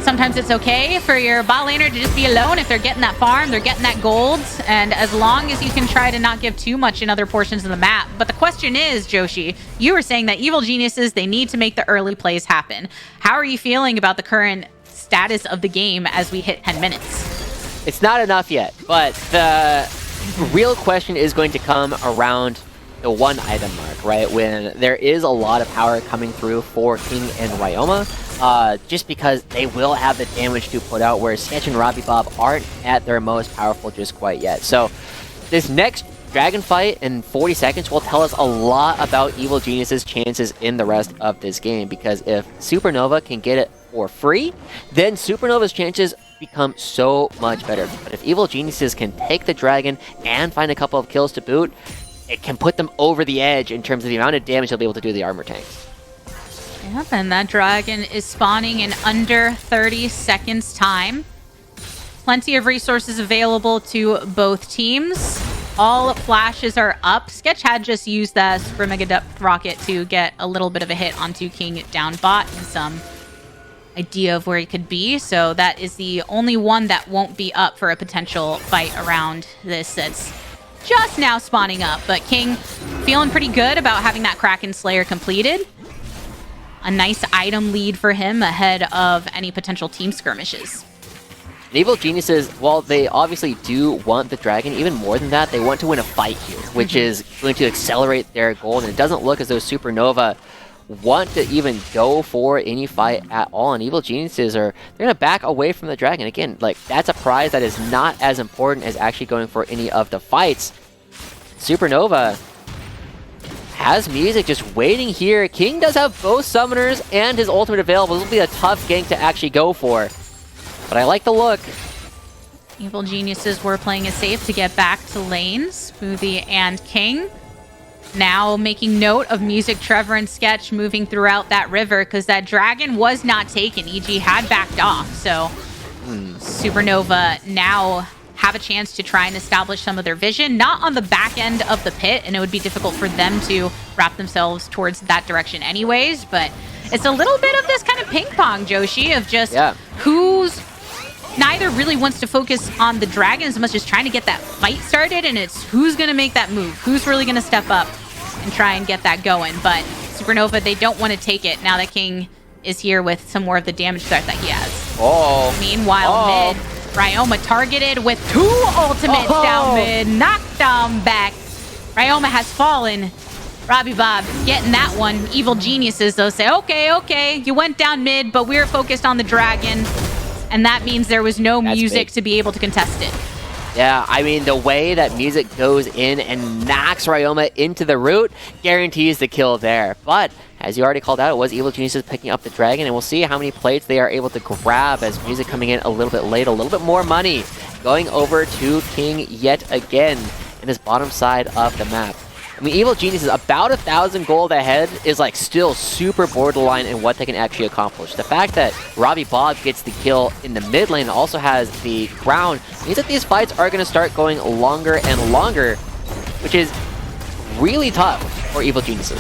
Sometimes it's okay for your bot laner to just be alone. If they're getting that farm, they're getting that gold, and as long as you can try to not give too much in other portions of the map. But the question is, Joshi, you were saying that Evil Geniuses, they need to make the early plays happen. How are you feeling about the current status of the game as we hit 10 minutes? It's not enough yet, but the real question is going to come around the 1 item mark, right? When there is a lot of power coming through for King and Ryoma, just because they will have the damage to put out, where Sketch and Robbie Bob aren't at their most powerful just quite yet. So this next Dragon fight in 40 seconds will tell us a lot about Evil Genius's chances in the rest of this game, because if Supernova can get it for free, then Supernova's chances become so much better. But if Evil Geniuses can take the Dragon and find a couple of kills to boot, it can put them over the edge in terms of the amount of damage they'll be able to do to the armor tanks. Yep, and that Dragon is spawning in under 30 seconds time. Plenty of resources available to both teams. All flashes are up. Sketch had just used that Super Mega Depth Rocket to get a little bit of a hit onto King down bot and some idea of where he could be. So that is the only one that won't be up for a potential fight around this. That's just now spawning up, but King feeling pretty good about having that Kraken Slayer completed. A nice item lead for him ahead of any potential team skirmishes. And Evil Geniuses, while they obviously do want the Dragon, even more than that, they want to win a fight here, which is going to accelerate their goal. And it doesn't look as though Supernova want to even go for any fight at all. And Evil Geniuses they're going to back away from the Dragon. Again, like, that's a prize that is not as important as actually going for any of the fights. Supernova has music just waiting here. King does have both summoners and his ultimate available. This will be a tough gank to actually go for, but I like the look. Evil Geniuses were playing it safe to get back to lane. Smoothie and King now making note of music. Trevor and Sketch moving throughout that river because that Dragon was not taken. EG had backed off, so Supernova now have a chance to try and establish some of their vision, not on the back end of the pit, and it would be difficult for them to wrap themselves towards that direction anyways, but it's a little bit of this kind of ping pong, Joshi, of just who's neither really wants to focus on the Dragon as much as trying to get that fight started, and it's who's going to make that move, who's really going to step up and try and get that going. But Supernova, they don't want to take it now that King is here with some more of the damage threat that he has. Meanwhile, mid, Ryoma targeted with 2 ultimates down mid, knocked down back. Ryoma has fallen. Robbie Bob getting that one. Evil Geniuses, though, say, okay, you went down mid, but we're focused on the dragon. And that means there was no music to be able to contest it. Yeah, I mean, the way that music goes in and knocks Ryoma into the root guarantees the kill there. But, as you already called out, it was Evil Geniuses picking up the dragon, and we'll see how many plates they are able to grab as music coming in a little bit late, a little bit more money going over to King yet again in this bottom side of the map. I mean, Evil Geniuses about 1,000 gold ahead is like still super borderline in what they can actually accomplish. The fact that Robbie Bob gets the kill in the mid lane and also has the crown means that these fights are going to start going longer and longer, which is really tough for Evil Geniuses.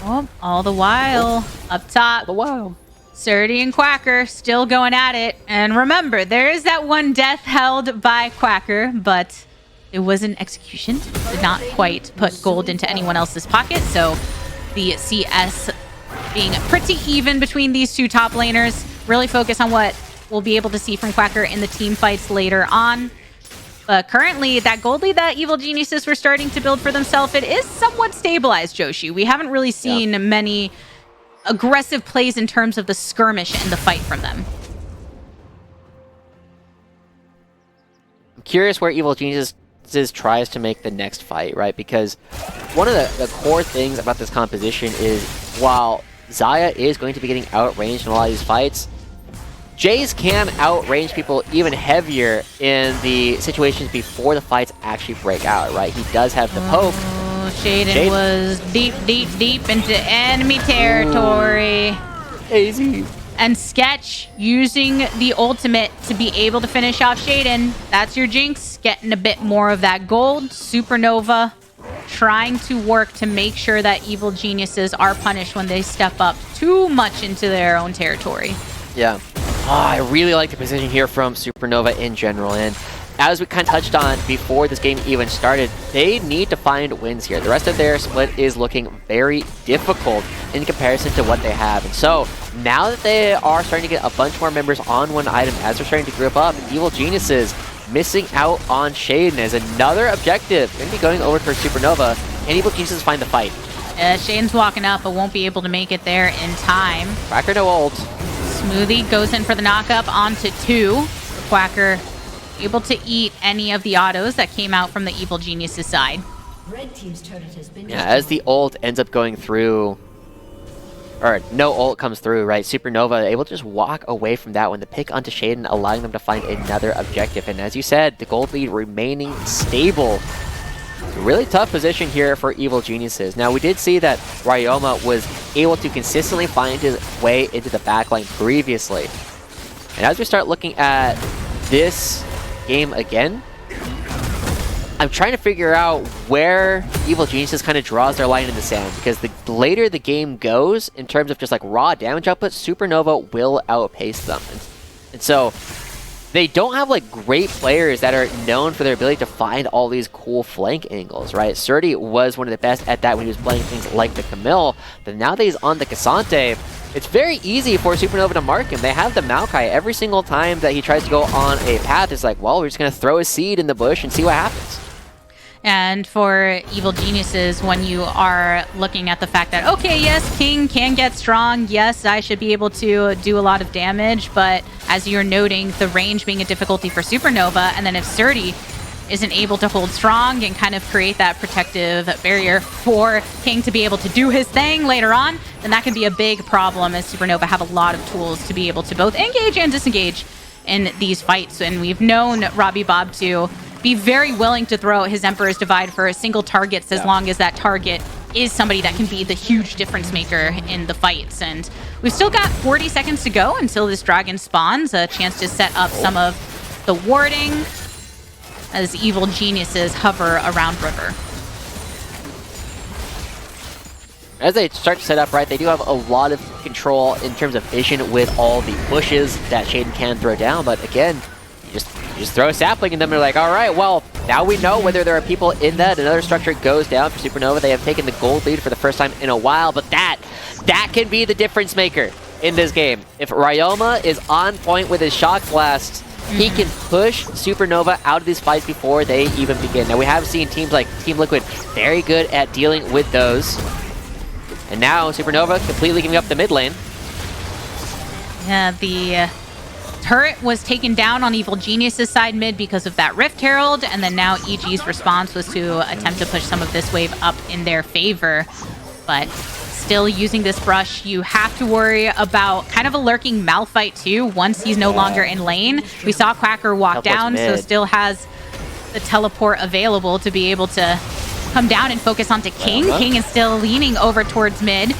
Oh, all the while, up top. Surdy and Quacker still going at it. And remember, there is that one death held by Quacker, but it was an execution. Did not quite put gold into anyone else's pocket, so the CS being pretty even between these two top laners. Really focus on what we'll be able to see from Quacker in the team fights later on. But currently, that gold lead that Evil Geniuses were starting to build for themselves, it is somewhat stabilized, Joshi. We haven't really seen many aggressive plays in terms of the skirmish and the fight from them. I'm curious where Evil Geniuses tries to make the next fight, right? Because one of the core things about this composition is while Xayah is going to be getting outranged in a lot of these fights, Jace can outrange people even heavier in the situations before the fights actually break out, right? He does have the poke. Oh, Shaden was deep into enemy territory. Easy. And Sketch using the ultimate to be able to finish off Shaden. That's your Jinx, getting a bit more of that gold. Supernova trying to work to make sure that Evil Geniuses are punished when they step up too much into their own territory. Yeah. I really like the position here from Supernova in general, and as we kind of touched on before this game even started, they need to find wins here. The rest of their split is looking very difficult in comparison to what they have. And so, now that they are starting to get a bunch more members on one item as they're starting to group up, Evil Geniuses missing out on Shaden as another objective. Going to be going over for Supernova, and Evil Geniuses find the fight. Shaden's walking up, but won't be able to make it there in time. Quacker no ult. Smoothie goes in for the knockup onto 2. Quacker able to eat any of the autos that came out from the Evil Geniuses side. Red team's turret has been As the ult ends up going through, or no ult comes through, right? Supernova able to just walk away from that one. The pick onto Shaden, allowing them to find another objective. And as you said, the gold lead remaining stable. Really tough position here for Evil Geniuses. Now, we did see that Ryoma was able to consistently find his way into the backline previously. And as we start looking at this game again, I'm trying to figure out where Evil Geniuses kind of draws their line in the sand, because the later the game goes, in terms of just like raw damage output, Supernova will outpace them. And so they don't have like great players that are known for their ability to find all these cool flank angles, right? Surdy was one of the best at that when he was playing things like the Camille, but now that he's on the Cassante, it's very easy for Supernova to mark him. They have the Maokai. Every single time that he tries to go on a path, it's like, well, we're just going to throw a seed in the bush and see what happens. And for Evil Geniuses, when you are looking at the fact that, okay, yes, King can get strong. Yes, I should be able to do a lot of damage. But as you're noting, the range being a difficulty for Supernova. And then if Surdy isn't able to hold strong and kind of create that protective barrier for King to be able to do his thing later on, then that can be a big problem, as Supernova have a lot of tools to be able to both engage and disengage in these fights. And we've known Robbie Bob to be very willing to throw his Emperor's Divide for single targets as long as that target is somebody that can be the huge difference maker in the fights. And we've still got 40 seconds to go until this dragon spawns, a chance to set up some of the warding as Evil Geniuses hover around river. As they start to set up, right, they do have a lot of control in terms of vision with all the bushes that Shaden can throw down, but again, you just throw a sapling in them, and they're like, all right, well, now we know whether there are people in that. Another structure goes down for Supernova. They have taken the gold lead for the first time in a while, but that can be the difference maker in this game. If Ryoma is on point with his Shock Blast, He can push Supernova out of these fights before they even begin. Now, we have seen teams like Team Liquid very good at dealing with those. And now Supernova completely giving up the mid lane. Yeah, the turret was taken down on Evil Genius's side mid because of that Rift Herald, and then now EG's response was to attempt to push some of this wave up in their favor. But still using this brush, you have to worry about kind of a lurking Malphite too once he's no longer in lane. We saw Quacker walk down, so still has the teleport available to be able to come down and focus onto King. King is still leaning over towards mid.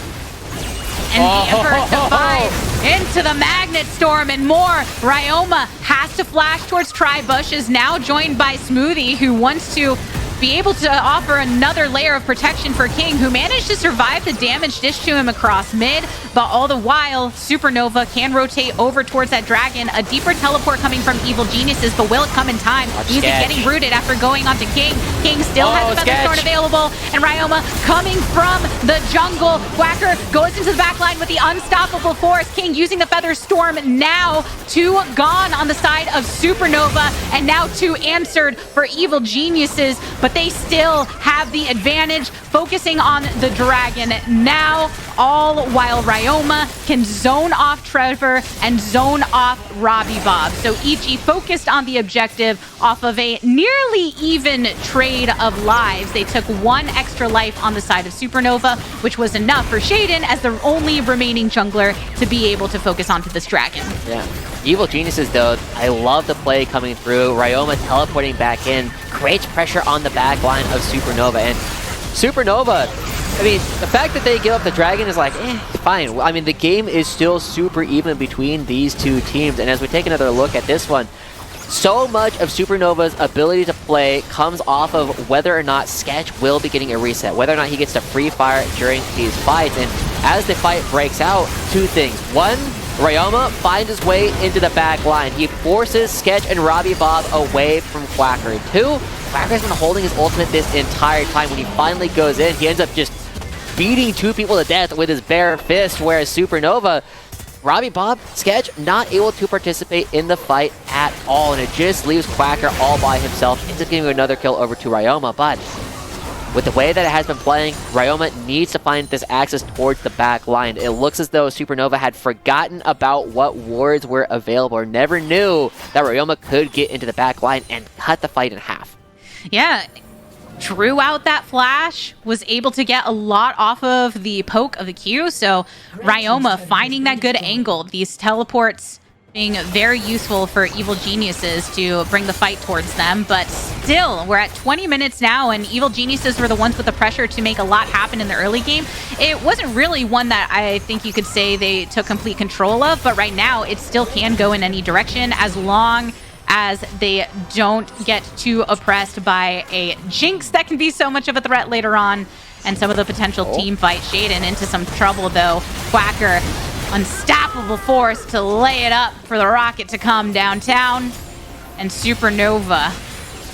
And the Emperor's Defy into the Magnet Storm and more. Ryoma has to flash towards Tribush, is now joined by Smoothie, who wants to be able to offer another layer of protection for King, who managed to survive the damage dished to him across mid, but all the while, Supernova can rotate over towards that dragon. A deeper teleport coming from Evil Geniuses, but will it come in time? Music getting rooted after going onto King. King still has the Featherstone available, and Ryoma coming from the jungle. Quacker goes into the back line with the unstoppable force. King using the Featherstorm now. 2 gone on the side of Supernova, and now 2 answered for Evil Geniuses, but they still have the advantage, focusing on the dragon now, all while Ryoma can zone off Trevor and zone off Robbie Bob. So EG focused on the objective off of a nearly even trade of lives. They took 1 extra life on the side of Supernova, which was enough for Shaden as the only remaining jungler to be able to focus onto this dragon. Yeah. Evil Geniuses, though, I love the play coming through. Ryoma teleporting back in, creates pressure on the back line of Supernova. And Supernova, I mean, the fact that they give up the dragon is like, fine. I mean, the game is still super even between these 2 teams. And as we take another look at this one, so much of Supernova's ability to play comes off of whether or not Sketch will be getting a reset, whether or not he gets to free fire during these fights. And as the fight breaks out, 2 things. 1, Ryoma finds his way into the back line. He forces Sketch and Robbie Bob away from Quacker. 2, Quacker's been holding his ultimate this entire time. When he finally goes in, he ends up just beating 2 people to death with his bare fist, whereas Supernova, Robbie Bob, Sketch, not able to participate in the fight at all, and it just leaves Quacker all by himself. Ends up giving another kill over to Ryoma, but with the way that it has been playing, Ryoma needs to find this access towards the back line. It looks as though Supernova had forgotten about what wards were available, or never knew that Ryoma could get into the back line and cut the fight in half. Yeah, drew out that flash, was able to get a lot off of the poke of the Q, so Ryoma finding that good angle, these teleports being very useful for Evil Geniuses to bring the fight towards them. But still, we're at 20 minutes now, and Evil Geniuses were the ones with the pressure to make a lot happen in the early game. It wasn't really one that I think you could say they took complete control of, but right now it still can go in any direction as long as they don't get too oppressed by a Jinx that can be so much of a threat later on, and some of the potential team fight. Shaden into some trouble though. Quacker, unstoppable force to lay it up for the rocket to come downtown, and Supernova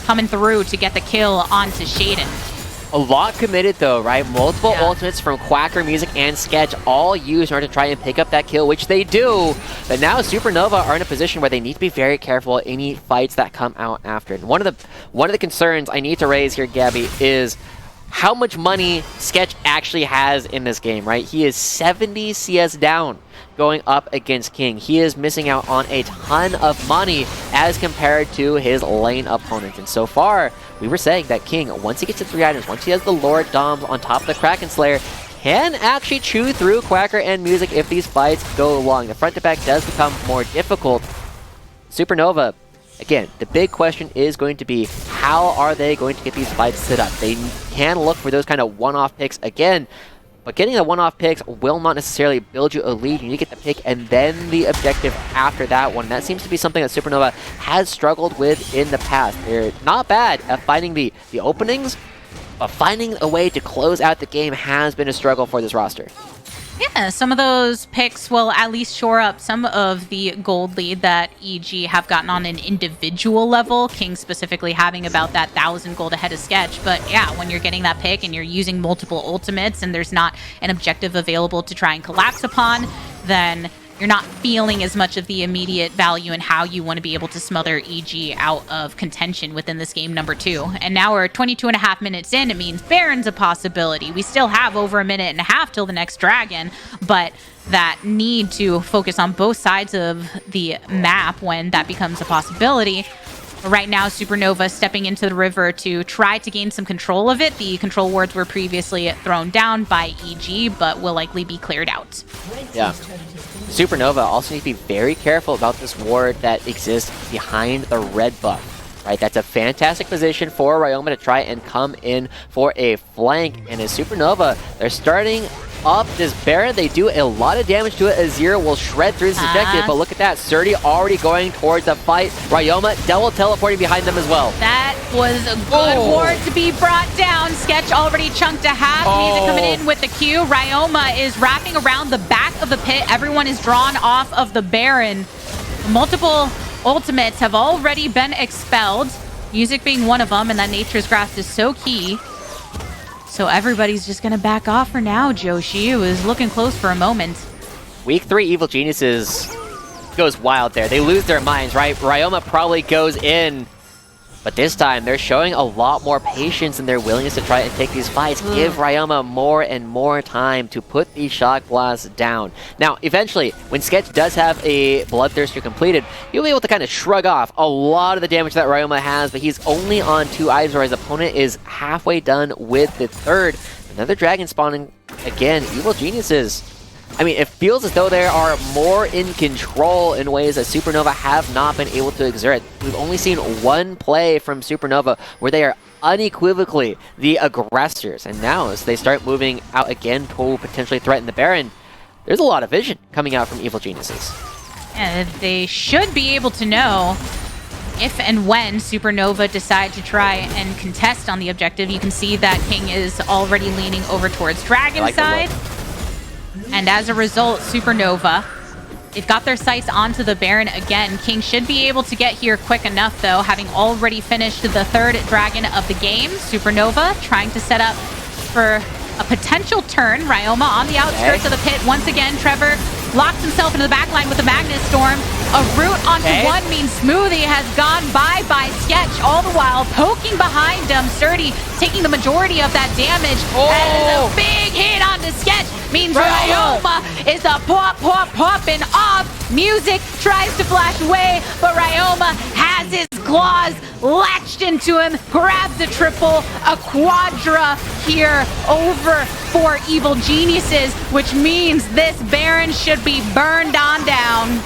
coming through to get the kill onto Shaden. A lot committed though, right? Multiple ultimates from Quacker, Music, and Sketch all used in order to try and pick up that kill, which they do. But now Supernova are in a position where they need to be very careful in any fights that come out after. And one of the concerns I need to raise here, Gabby, is how much money Sketch actually has in this game, right? He is 70 CS down going up against King. He is missing out on a ton of money as compared to his lane opponents. And so far, we were saying that King, once he gets to 3 items, once he has the Lord Doms on top of the Kraken Slayer, can actually chew through Quacker and Music if these fights go long. The front to back does become more difficult. Supernova, again, the big question is going to be, how are they going to get these fights set up? They can look for those kind of one-off picks again, but getting the one-off picks will not necessarily build you a lead. You need to get the pick and then the objective after that one. That seems to be something that Supernova has struggled with in the past. They're not bad at finding the openings, but finding a way to close out the game has been a struggle for this roster. Yeah, some of those picks will at least shore up some of the gold lead that EG have gotten on an individual level. King specifically having about that 1,000 gold ahead of Sketch. But yeah, when you're getting that pick and you're using multiple ultimates and there's not an objective available to try and collapse upon, then you're not feeling as much of the immediate value in how you want to be able to smother EG out of contention within this game number 2. And now we're 22.5 minutes in. It means Baron's a possibility. We still have over a minute and a half till the next dragon, but that need to focus on both sides of the map when that becomes a possibility. Right now, Supernova stepping into the river to try to gain some control of it. The control wards were previously thrown down by EG, but will likely be cleared out. Yeah. Supernova also need to be very careful about this ward that exists behind the red buff. Right, that's a fantastic position for Ryoma to try and come in for a flank. And as Supernova, they're starting up this Baron. They do a lot of damage to it. Azir will shred through this objective, but look at that. Surdy already going towards the fight. Ryoma double teleporting behind them as well. That was a good ward to be brought down. Sketch already chunked a half. Music coming in with the Q. Ryoma is wrapping around the back of the pit. Everyone is drawn off of the Baron. Multiple ultimates have already been expelled. Music being one of them, and that Nature's Grasp is so key. So everybody's just going to back off for now, Joshi. It was looking close for a moment. Week 3 Evil Geniuses goes wild there. They lose their minds, right? Ryoma probably goes in, but this time they're showing a lot more patience in their willingness to try and take these fights. Give Ryoma more and more time to put these shock blasts down. Now, eventually, when Sketch does have a Bloodthirster completed, he'll be able to kind of shrug off a lot of the damage that Ryoma has, but he's only on 2 items where his opponent is halfway done with the third. Another dragon spawning again. Evil Geniuses. I mean, it feels as though they are more in control in ways that Supernova have not been able to exert. We've only seen one play from Supernova where they are unequivocally the aggressors. And now, as they start moving out again to potentially threaten the Baron, there's a lot of vision coming out from Evil Geniuses. And they should be able to know if and when Supernova decide to try and contest on the objective. You can see that King is already leaning over towards Dragon side. And as a result, Supernova, they've got their sights onto the Baron again. King should be able to get here quick enough, though, having already finished the 3rd dragon of the game. Supernova trying to set up for a potential turn. Ryoma on the outskirts of the pit. Once again, Trevor locks himself into the backline with the Magnus Storm. A route onto one means Smoothie has gone by Sketch, all the while poking behind him. Surdy taking the majority of that damage. And a big hit onto Sketch means Ryoma is a popping off. Music tries to flash away, but Ryoma has his claws latched into him, grabs a triple, a quadra here over for Evil Geniuses, which means this Baron should be burned on down.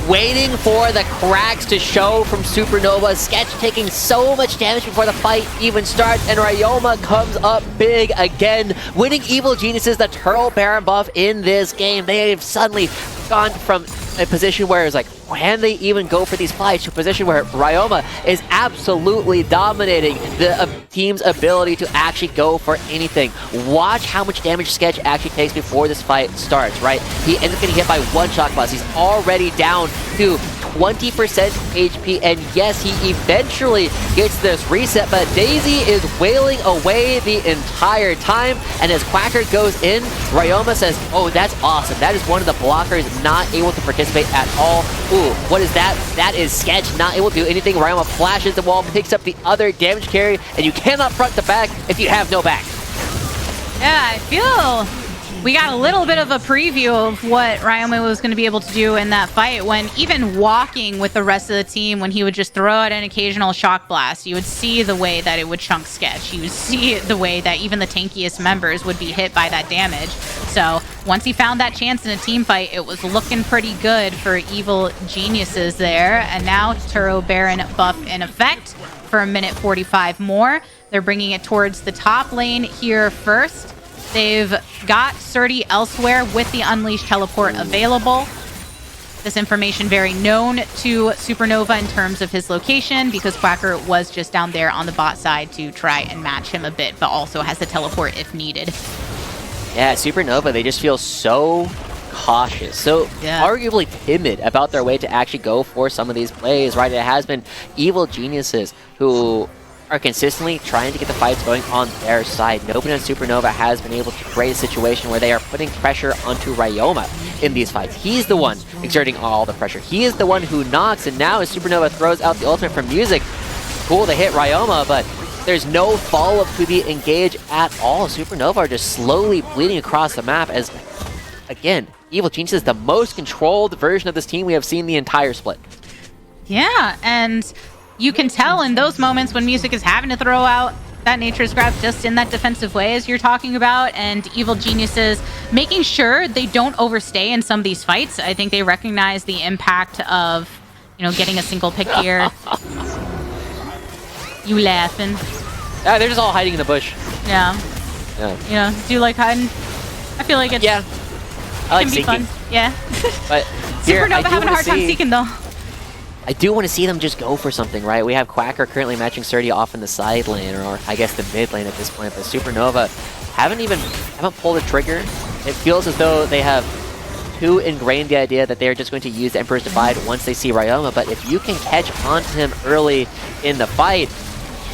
Waiting for the cracks to show from Supernova. Sketch taking so much damage before the fight even starts, and Ryoma comes up big again, winning Evil Geniuses the Turtle Baron buff in this game. They have suddenly gone from a position where it's like, can they even go for these fights, to a position where Ryoma is absolutely dominating the team's ability to actually go for anything. Watch how much damage Sketch actually takes before this fight starts, right? He ends up getting hit by 1 shock blast. He's already down to 20% HP, and yes, he eventually gets this reset, but Daisy is wailing away the entire time, and as Quacker goes in, Ryoma says, oh, that's awesome. That is one of the blockers not able to participate at all. Ooh, what is that? That is Sketch not able to do anything. Ryoma flashes the wall, picks up the other damage carry, and you cannot front to back if you have no back. Yeah, I feel we got a little bit of a preview of what Ryoma was going to be able to do in that fight when even walking with the rest of the team, when he would just throw out an occasional shock blast, you would see the way that it would chunk Sketch. You would see the way that even the tankiest members would be hit by that damage. So once he found that chance in a team fight, it was looking pretty good for Evil Geniuses there. And now Turo Baron buff in effect for a minute 45 more. They're bringing it towards the top lane here first. They've got Surdy elsewhere with the Unleashed teleport available. This information very known to Supernova in terms of his location, because Quacker was just down there on the bot side to try and match him a bit, but also has the teleport if needed. Yeah, Supernova, they just feel so cautious, so arguably timid about their way to actually go for some of these plays, right? It has been Evil Geniuses who are consistently trying to get the fights going on their side. Nobody on Supernova has been able to create a situation where they are putting pressure onto Ryoma. in these fights. He's the one exerting all the pressure. He is the one who knocks, and now as Supernova throws out the ultimate from Music, cool to hit Ryoma, but there's no follow-up to the engage at all. Supernova are just slowly bleeding across the map as, again, Evil Genius is the most controlled version of this team we have seen the entire split. Yeah, and you can tell in those moments when Music is having to throw out that Nature's Grab just in that defensive way as you're talking about, and Evil Geniuses making sure they don't overstay in some of these fights. I think they recognize the impact of, getting a single pick here. You laughing? Yeah, they're just all hiding in the bush. Yeah. Do you like hiding? I feel like it's I like can be seeking. fun. Yeah. But here, Supernova having a hard time seeking though. I do want to see them just go for something, right? We have Quacker currently matching Surdy off in the side lane, or I guess the mid lane at this point, but Supernova haven't pulled the trigger. It feels as though they have too ingrained the idea that they're just going to use the Emperor's Divide once they see Ryoma, but if you can catch onto him early in the fight,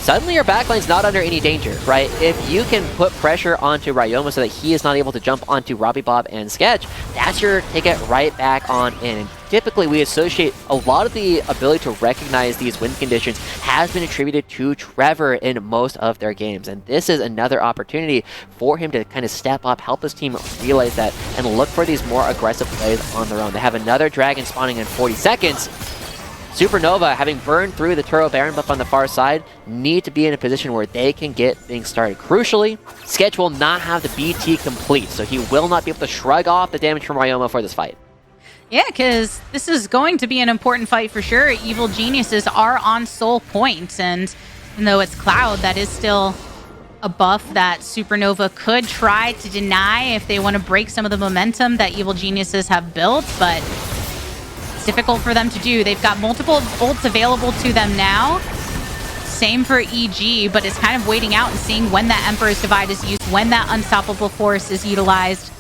suddenly your backlane's not under any danger, right? If you can put pressure onto Ryoma so that he is not able to jump onto Robbie Bob and Sketch, that's your ticket right back on in. And typically, we associate a lot of the ability to recognize these win conditions has been attributed to Trevor in most of their games. And this is another opportunity for him to kind of step up, help his team realize that, and look for these more aggressive plays on their own. They have another Dragon spawning in 40 seconds. Supernova, having burned through the Turo Baron buff on the far side, need to be in a position where they can get things started. Crucially, Sketch will not have the BT complete, so he will not be able to shrug off the damage from Ryoma for this fight. Yeah, because this is going to be an important fight for sure. Evil Geniuses are on soul point, and even though it's Cloud, that is still a buff that Supernova could try to deny if they want to break some of the momentum that Evil Geniuses have built, but difficult for them to do. They've got multiple ults available to them now. Same for EG, but it's kind of waiting out and seeing when that Emperor's Divide is used, when that Unstoppable Force is utilized.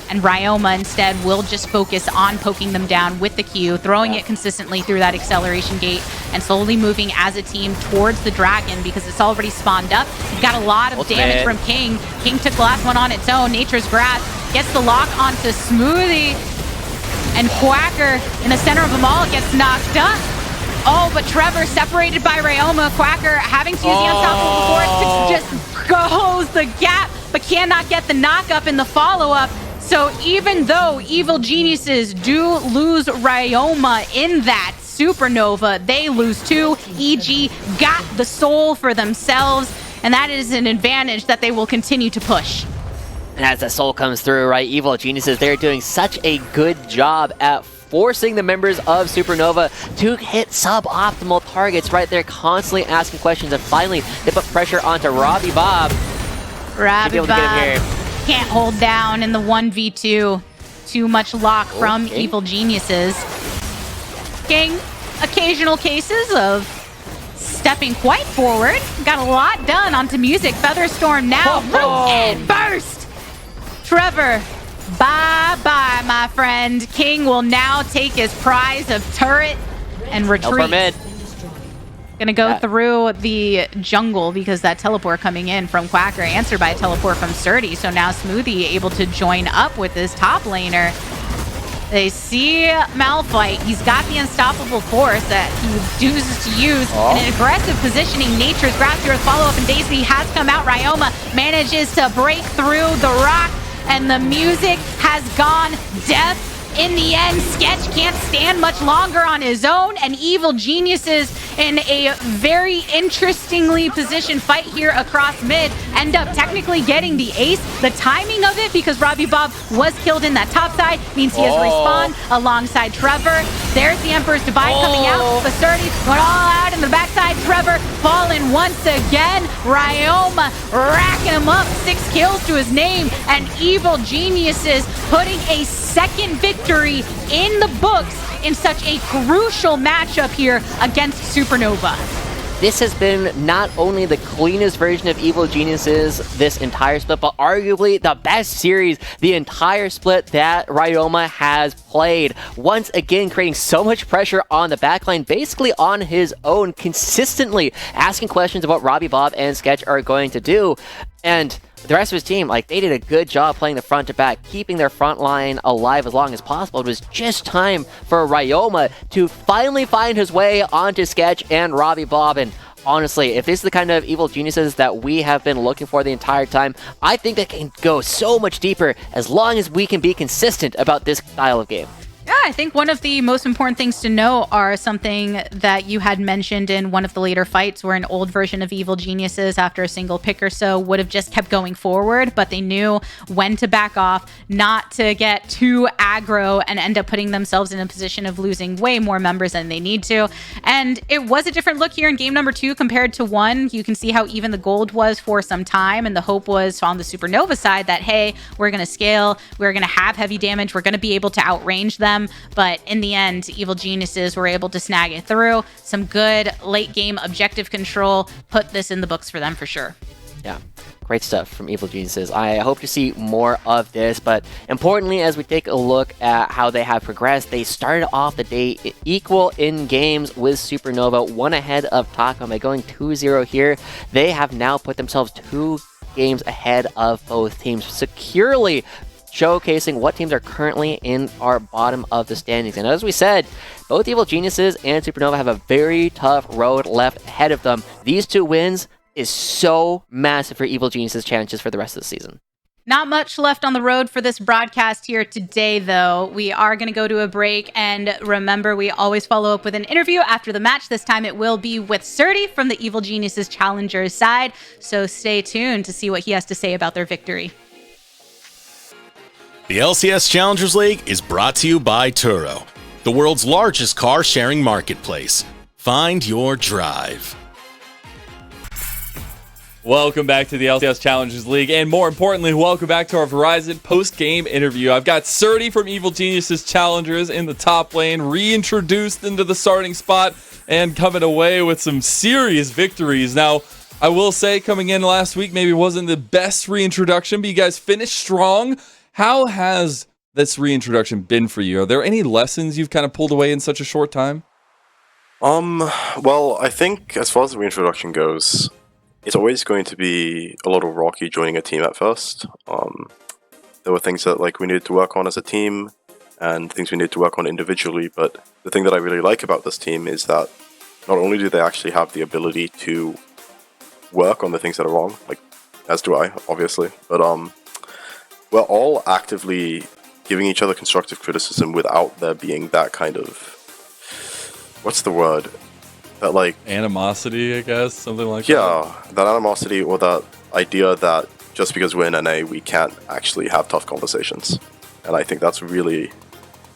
And Ryoma instead will just focus on poking them down with the Q, throwing it consistently through that acceleration gate, and slowly moving as a team towards the Dragon because it's already spawned up. You've got a lot of damage from King. King took the last one on its own. Nature's Grasp gets the lock onto Smoothie. And Quacker in the center of them all gets knocked up. Oh, but Trevor separated by Ryoma. Quacker having to use the Unstoppable Force to just goes the gap, but cannot get the knock up in the follow-up. So even though Evil Geniuses do lose Ryoma in that Supernova, they lose too. EG got the soul for themselves, and that is an advantage that they will continue to push. And as the soul comes through, right, Evil Geniuses, they're doing such a good job at forcing the members of Supernova to hit suboptimal targets, right? They're constantly asking questions, and finally, they put pressure onto Robbie Bob. Robbie Bob can't hold down in the 1v2. Too much lock from Evil Geniuses. King, occasional cases of stepping quite forward. Got a lot done onto Music. Featherstorm now. And burst! Trevor, bye-bye, my friend. King will now take his prize of turret and retreat. Gonna go through the jungle because that teleport coming in from Quacker answered by a teleport from Surdy. So now Smoothie able to join up with this top laner. They see Malphite. He's got the Unstoppable Force that he chooses to use in an aggressive positioning. Nature's Grasp here with follow-up, and Daisy has come out. Ryoma manages to break through the rock, and the music has gone deaf. In the end, Sketch can't stand much longer on his own, and Evil Geniuses in a very interestingly positioned fight here across mid end up technically getting the ace. The timing of it, because Robbie Bob was killed in that top side, means he has respawned alongside Trevor. There's the Emperor's Divide coming out. Bastardi went all out in the backside. Trevor falling once again. Ryoma racking him up. 6 kills to his name, and Evil Geniuses putting a second victory in the books in such a crucial matchup here against Supernova. This has been not only the cleanest version of Evil Geniuses this entire split, but arguably the best series the entire split that Ryoma has played. Once again, creating so much pressure on the backline, basically on his own, consistently asking questions about what Robbie Bob and Sketch are going to do. And the rest of his team, like, they did a good job playing the front to back, keeping their front line alive as long as possible. It was just time for Ryoma to finally find his way onto Sketch and Robbie Bob. And honestly, if this is the kind of evil geniuses that we have been looking for the entire time, I think they can go so much deeper as long as we can be consistent about this style of game. Yeah, I think one of the most important things to know are something that you had mentioned in one of the later fights, where an old version of Evil Geniuses, after a single pick or so, would have just kept going forward, but they knew when to back off, not to get too aggro and end up putting themselves in a position of losing way more members than they need to. And it was a different look here in game number 2 compared to 1. You can see how even the gold was for some time, and the hope was on the Supernova side that, hey, we're going to scale, we're going to have heavy damage, we're going to be able to outrange them. But in the end, Evil Geniuses were able to snag it through. Some good late game objective control put this in the books for them for sure. Yeah, great stuff from Evil Geniuses. I hope to see more of this, but importantly, as we take a look at how they have progressed, they started off the day equal in games with Supernova, one ahead of Taco by going 2-0 here. They have now put themselves 2 games ahead of both teams, securely showcasing what teams are currently in our bottom of the standings. And as we said, both Evil Geniuses and Supernova have a very tough road left ahead of them. These 2 wins is so massive for Evil Geniuses' chances for the rest of the season. Not much left on the road for this broadcast here today, though. We are going to go to a break, and remember, we always follow up with an interview after the match. This time it will be with Surdy from the Evil Geniuses Challengers side, so stay tuned to see what he has to say about their victory. The LCS Challengers League is brought to you by Turo, the world's largest car-sharing marketplace. Find your drive. Welcome back to the LCS Challengers League, and more importantly, welcome back to our Verizon post-game interview. I've got Surdy from Evil Geniuses Challengers in the top lane, reintroduced into the starting spot, and coming away with some serious victories. Now, I will say, coming in last week, maybe wasn't the best reintroduction, but you guys finished strong. How has this reintroduction been for you? Are there any lessons you've kind of pulled away in such a short time? Well, I think as far as the reintroduction goes, it's always going to be a little rocky joining a team at first. There were things that we needed to work on as a team and things we needed to work on individually, but the thing that I really like about this team is that not only do they actually have the ability to work on the things that are wrong, as do I, obviously, but we're all actively giving each other constructive criticism without there being that kind of, what's the word? That animosity, I guess, something like that. Yeah, that animosity or that idea that just because we're in NA, we can't actually have tough conversations. And I think that's really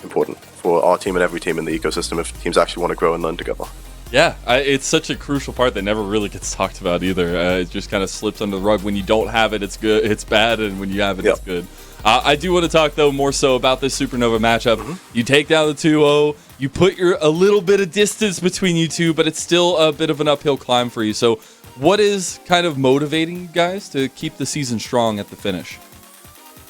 important for our team and every team in the ecosystem if teams actually want to grow and learn together. Yeah, it's such a crucial part that never really gets talked about either. It just kind of slips under the rug. When you don't have it, it's good. It's bad, and when you have it, it's good. I do want to talk, though, more so about this Supernova matchup. You take down the 2-0. You put a little bit of distance between you two, but it's still a bit of an uphill climb for you. So what is kind of motivating you guys to keep the season strong at the finish?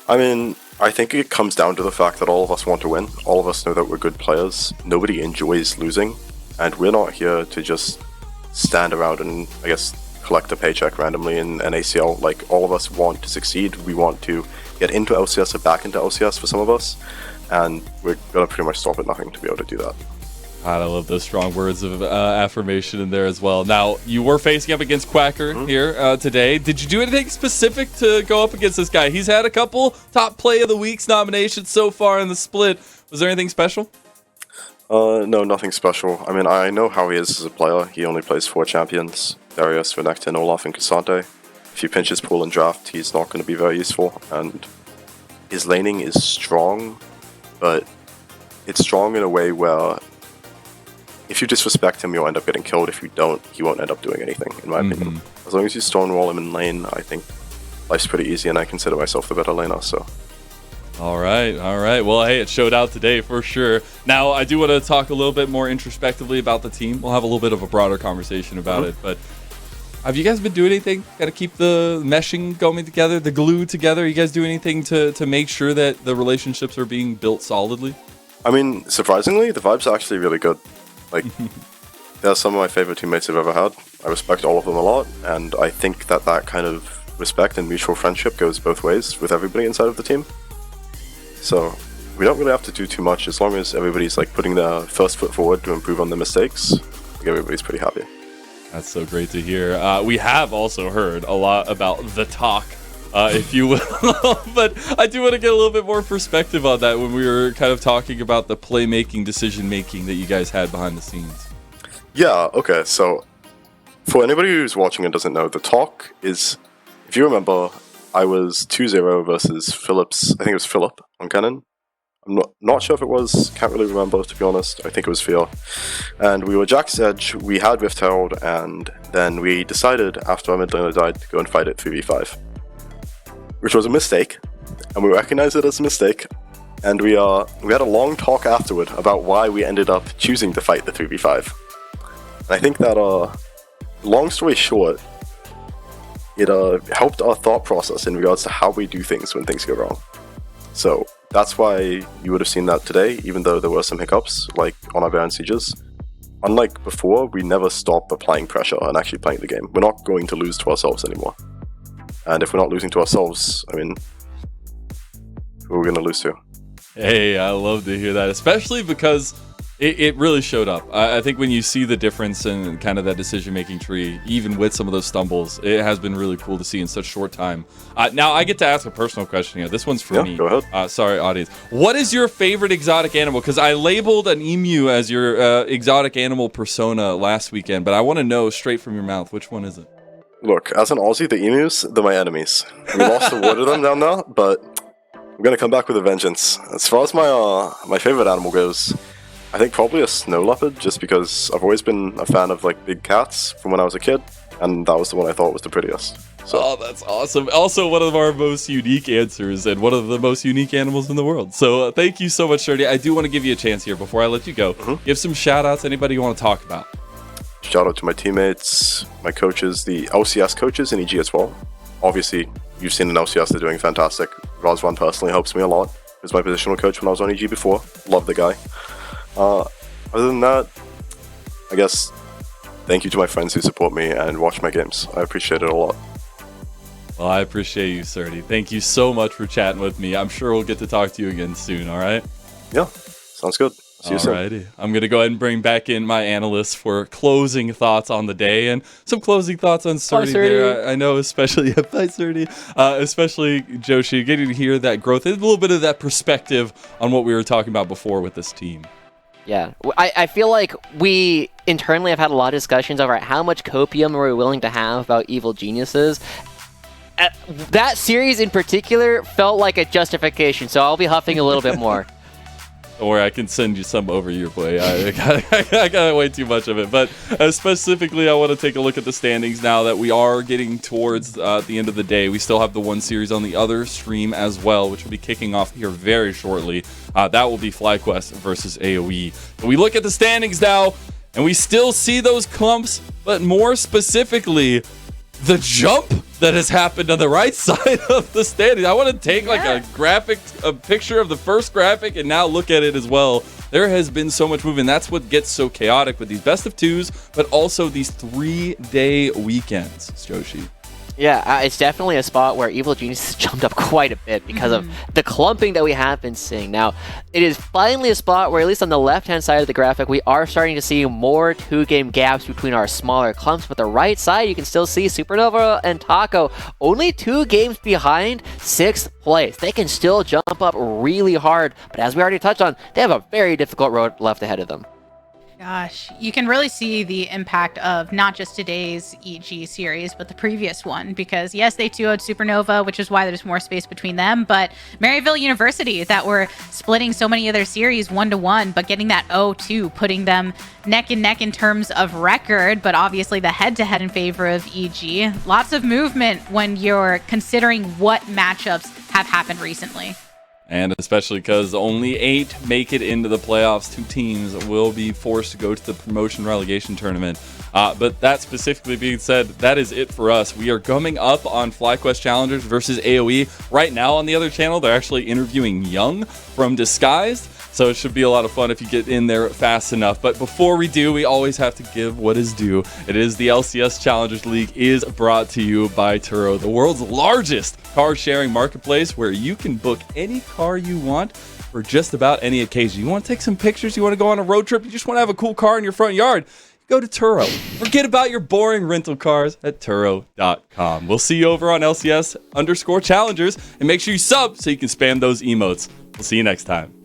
I mean, I think it comes down to the fact that all of us want to win. All of us know that we're good players. Nobody enjoys losing. And we're not here to just stand around and, I guess, collect a paycheck randomly in NACL. All of us want to succeed. We want to get into LCS or back into LCS for some of us. And we're going to pretty much stop at nothing to be able to do that. God, I love those strong words of affirmation in there as well. Now, you were facing up against Quacker here today. Did you do anything specific to go up against this guy? He's had a couple top play of the week's nominations so far in the split. Was there anything special? No, nothing special. I mean, I know how he is as a player. He only plays 4 champions, Darius, Renekton, Olaf, and Cassante. If you pinch his pool and draft, he's not going to be very useful. And his laning is strong, but it's strong in a way where if you disrespect him, you'll end up getting killed. If you don't, he won't end up doing anything, in my opinion. As long as you stonewall him in lane, I think life's pretty easy, and I consider myself the better laner, so... All right. Well, hey, it showed out today for sure. Now, I do want to talk a little bit more introspectively about the team. We'll have a little bit of a broader conversation about it, but have you guys been doing anything? Got to keep the meshing going together, the glue together? You guys do anything to make sure that the relationships are being built solidly? I mean, surprisingly, the vibes are actually really good. They're some of my favorite teammates I've ever had. I respect all of them a lot, and I think that kind of respect and mutual friendship goes both ways with everybody inside of the team. So we don't really have to do too much as long as everybody's like putting their first foot forward to improve on their mistakes. I think everybody's pretty happy. That's so great to hear. We have also heard a lot about the talk, if you will, but I do want to get a little bit more perspective on that when we were kind of talking about the playmaking, decision-making that you guys had behind the scenes. Yeah, okay, so for anybody who's watching and doesn't know, the talk is, if you remember, I was 2-0 versus Phillips, I think it was Philip on Cannon. I'm not sure if it was, can't really remember to be honest, I think it was Fear. And we were Jack's Edge, we had Rift Herald, and then we decided after our mid laner died to go and fight it 3v5. Which was a mistake, and we recognized it as a mistake, and we had a long talk afterward about why we ended up choosing to fight the 3v5. And I think that, long story short, it helped our thought process in regards to how we do things when things go wrong. So that's why you would have seen that today, even though there were some hiccups, like on our Baron Sieges. Unlike before, we never stop applying pressure and actually playing the game. We're not going to lose to ourselves anymore. And if we're not losing to ourselves, I mean, who are we going to lose to? Hey, I love to hear that, especially because it really showed up. I think when you see the difference in kind of that decision-making tree, even with some of those stumbles, it has been really cool to see in such short time. Now, I get to ask a personal question here. This one's for me. Go ahead. Sorry, audience. What is your favorite exotic animal? Because I labeled an emu as your exotic animal persona last weekend, but I want to know straight from your mouth, which one is it? Look, as an Aussie, the emus, they're my enemies. We lost a word of them down there, but we're going to come back with a vengeance. As far as my favorite animal goes, I think probably a snow leopard, just because I've always been a fan of like big cats from when I was a kid, and that was the one I thought was the prettiest. So. Oh, that's awesome. Also, one of our most unique answers and one of the most unique animals in the world. So thank you so much, Shirley. I do want to give you a chance here before I let you go. Give some shout outs, anybody you want to talk about. Shout out to my teammates, my coaches, the LCS coaches in EG as well. Obviously, you've seen in LCS, they're doing fantastic. Razvan personally helps me a lot. He was my positional coach when I was on EG before. Love the guy. Other than that, I guess thank you to my friends who support me and watch my games. I appreciate it a lot. Well, I appreciate you, Serdy. Thank you so much for chatting with me. I'm sure we'll get to talk to you again soon, all right? Yeah, sounds good. See you soon. Alrighty. I'm going to go ahead and bring back in my analysts for closing thoughts on the day and some closing thoughts on Serdy there. I know, especially, bye, Serdy. Especially Joshi, getting to hear that growth, a little bit of that perspective on what we were talking about before with this team. Yeah, I feel like we internally have had a lot of discussions over how much copium are we willing to have about evil geniuses. That series in particular felt like a justification, so I'll be huffing a little bit more. Or I can send you some over your way. I got way too much of it. But specifically, I want to take a look at the standings now that we are getting towards the end of the day. We still have the one series on the other stream as well, which will be kicking off here very shortly. That will be FlyQuest versus AoE. But we look at the standings now, and we still see those clumps, but more specifically, the jump that has happened on the right side of the standings. I want to take like a picture of the first graphic and now look at it as well. There has been so much movement. That's what gets so chaotic with these best of twos, but also these 3-day weekends, Joshi. Yeah, it's definitely a spot where Evil Genius jumped up quite a bit because of the clumping that we have been seeing. Now, it is finally a spot where, at least on the left-hand side of the graphic, we are starting to see more 2-game gaps between our smaller clumps. But the right side, you can still see Supernova and Taco only 2 games behind 6th place. They can still jump up really hard, but as we already touched on, they have a very difficult road left ahead of them. Gosh, you can really see the impact of not just today's EG series, but the previous one. Because yes, they 2-0'd Supernova, which is why there's more space between them. But Maryville University, that were splitting so many of their series 1-1, but getting that 0-2, putting them neck and neck in terms of record, but obviously the head-to-head in favor of EG. Lots of movement when you're considering what matchups have happened recently. And especially because only 8 make it into the playoffs. 2 teams will be forced to go to the promotion relegation tournament. But that specifically being said, that is it for us. We are coming up on FlyQuest Challengers versus AoE. Right now on the other channel, they're actually interviewing Young from Disguised. So it should be a lot of fun if you get in there fast enough. But before we do, we always have to give what is due. It is the LCS Challengers League is brought to you by Turo, the world's largest car sharing marketplace where you can book any car you want for just about any occasion. You want to take some pictures, you want to go on a road trip, you just want to have a cool car in your front yard, go to Turo. Forget about your boring rental cars at Turo.com. We'll see you over on LCS_Challengers, and make sure you sub so you can spam those emotes. We'll see you next time.